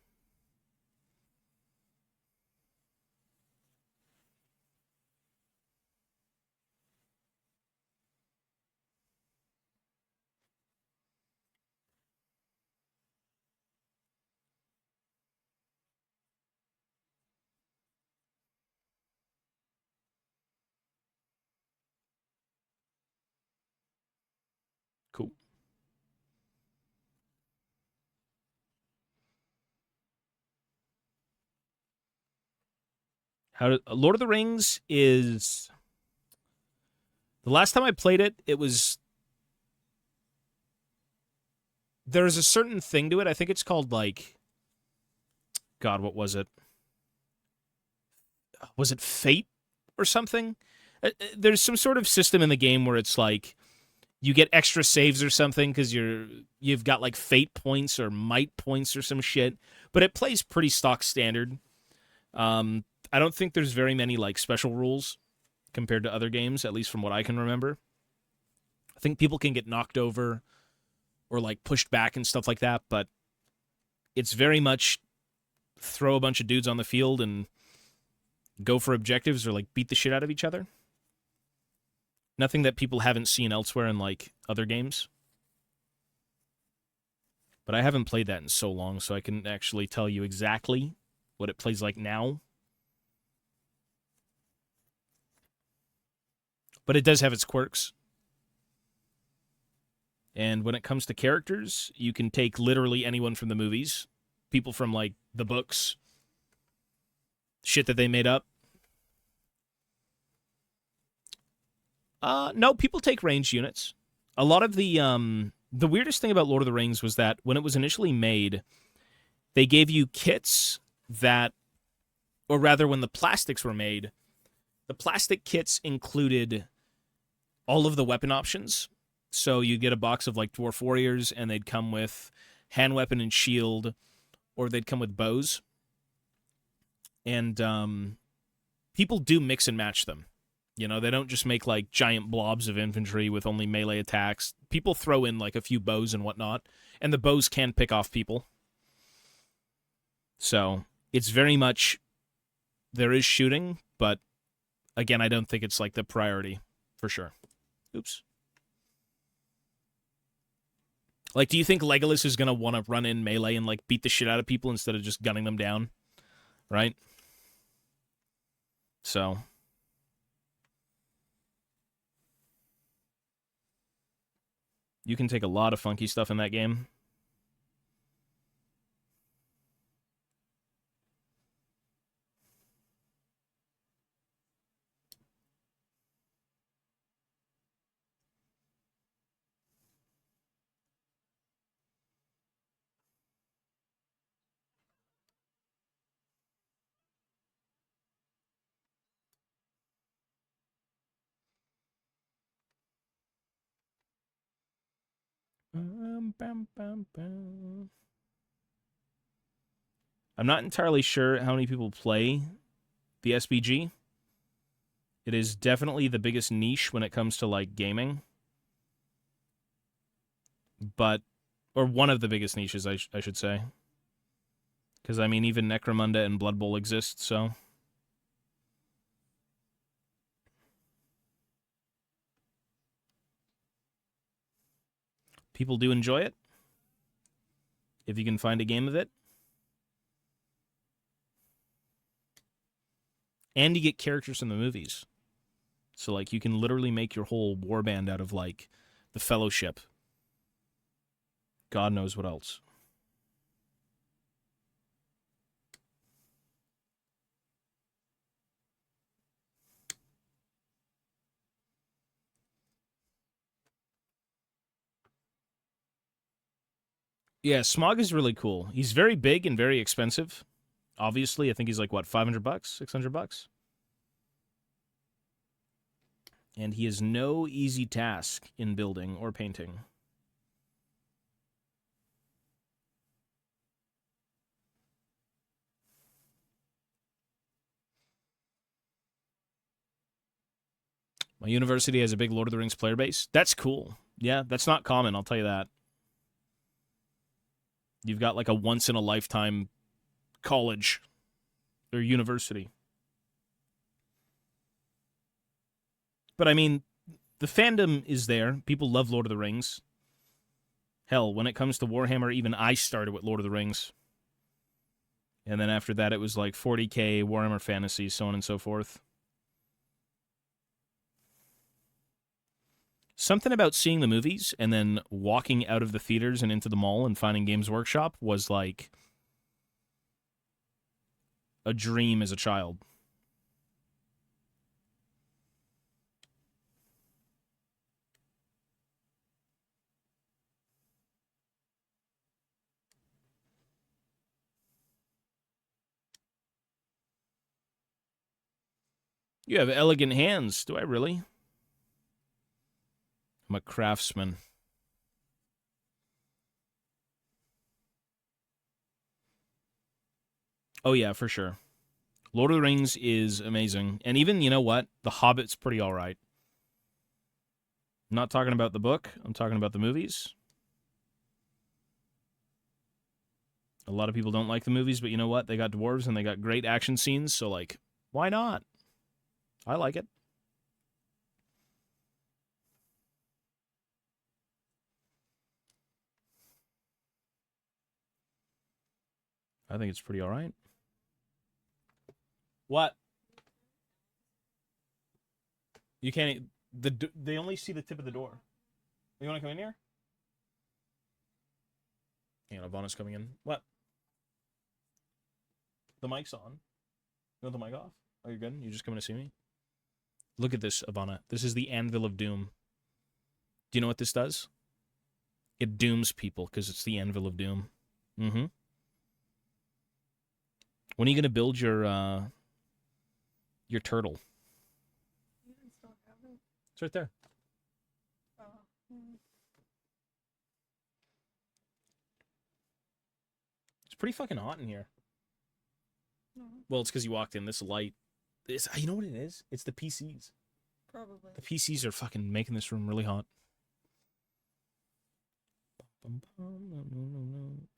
Cool. Lord of the Rings is... The last time I played it, it was... There's a certain thing to it. I think it's called, like... God, what was it? Was it Fate or something? There's some sort of system in the game where it's like you get extra saves or something because you've got like fate points or might points or some shit. But it plays pretty stock standard. I don't think there's very many like special rules compared to other games, at least from what I can remember. I think people can get knocked over or like pushed back and stuff like that, but it's very much throw a bunch of dudes on the field and go for objectives or like beat the shit out of each other. Nothing that people haven't seen elsewhere in like other games. But I haven't played that in so long, so I can actually tell you exactly what it plays like now. But it does have its quirks. And when it comes to characters, you can take literally anyone from the movies, people from like the books, shit that they made up. No, people take ranged units. A lot of the weirdest thing about Lord of the Rings was that when it was initially made, they gave you kits that, or rather when the plastics were made, the plastic kits included all of the weapon options. So you get a box of like Dwarf Warriors and they'd come with hand weapon and shield, or they'd come with bows. And people do mix and match them. You know, they don't just make like giant blobs of infantry with only melee attacks. People throw in like a few bows and whatnot, and the bows can pick off people. So it's very much, there is shooting, but again, I don't think it's like the priority for sure. Oops. Like, do you think Legolas is going to want to run in melee and like beat the shit out of people instead of just gunning them down? Right? So... You can take a lot of funky stuff in that game. I'm not entirely sure how many people play the SBG. It is definitely the biggest niche when it comes to like gaming. But, or one of the biggest niches, I should say. Because, I mean, even Necromunda and Blood Bowl exist, so... People do enjoy it. If you can find a game of it. And you get characters from the movies. So, like, you can literally make your whole warband out of, like, the Fellowship. God knows what else. Yeah, Smog is really cool. He's very big and very expensive. Obviously, I think he's like, what, $500, $600? And he is no easy task in building or painting. My university has a big Lord of the Rings player base. That's cool. Yeah, that's not common, I'll tell you that. You've got like a once-in-a-lifetime college or university. But I mean, the fandom is there. People love Lord of the Rings. Hell, when it comes to Warhammer, even I started with Lord of the Rings. And then after that, it was like 40K, Warhammer Fantasy, so on and so forth. Something about seeing the movies and then walking out of the theaters and into the mall and finding Games Workshop was like a dream as a child. You have elegant hands. Do I really? I'm a craftsman. Oh, yeah, for sure. Lord of the Rings is amazing. And even, you know what? The Hobbit's pretty all right. I'm not talking about the book. I'm talking about the movies. A lot of people don't like the movies, but you know what? They got dwarves and they got great action scenes, so, like, why not? I like it. I think it's pretty all right. What? You can't. They only see the tip of the door. You want to come in here? Hang on, Ivana's coming in. What? The mic's on. You want the mic off? Oh, you're good? You just coming to see me? Look at this, Ivana. This is the Anvil of Doom. Do you know what this does? It dooms people because it's the Anvil of Doom. Mm-hmm. When are you gonna build your turtle? It's right there. It's pretty fucking hot in here. Well, it's because you walked in. This light. You know what it is? It's the PCs. Probably. The PCs are fucking making this room really hot.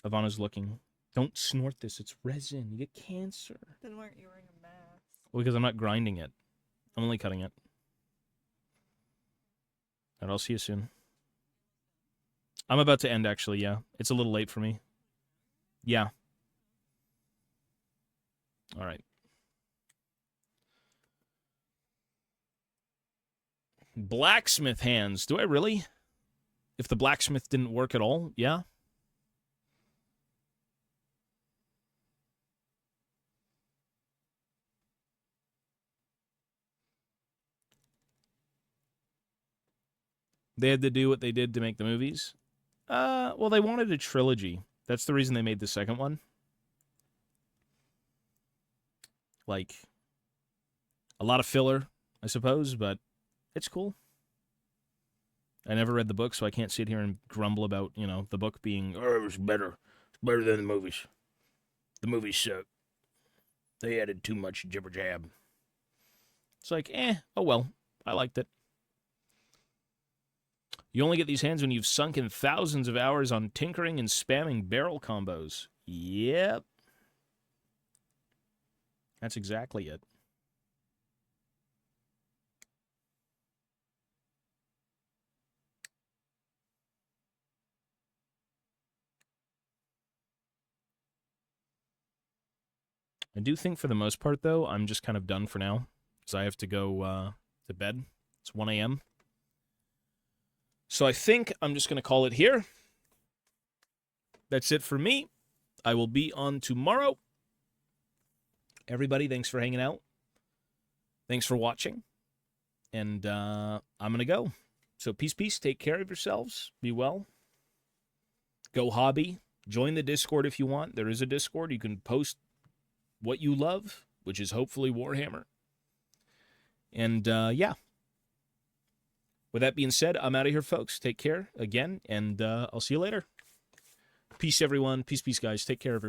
Ivana's looking. Don't snort this. It's resin. You get cancer. Then why aren't you wearing a mask? Well, because I'm not grinding it. I'm only cutting it. And I'll see you soon. I'm about to end, actually, yeah. It's a little late for me. Yeah. All right. Blacksmith hands. Do I really? If the blacksmith didn't work at all, yeah. They had to do what they did to make the movies. Well, they wanted a trilogy. That's the reason they made the second one. Like, a lot of filler, I suppose, but it's cool. I never read the book, so I can't sit here and grumble about, the book being, oh, it was better. It's better than the movies. The movies suck. They added too much jibber jab. It's like, oh well. I liked it. You only get these hands when you've sunk in thousands of hours on tinkering and spamming barrel combos. Yep. That's exactly it. I do think for the most part, though, I'm just kind of done for now. Because I have to go to bed. It's 1 a.m. So I think I'm just going to call it here. That's it for me. I will be on tomorrow. Everybody, thanks for hanging out. Thanks for watching. And I'm going to go. So peace, peace. Take care of yourselves. Be well. Go hobby. Join the Discord if you want. There is a Discord. You can post what you love, which is hopefully Warhammer. And yeah. With that being said, I'm out of here, folks. Take care again, and I'll see you later. Peace, everyone. Peace, peace, guys. Take care, everyone.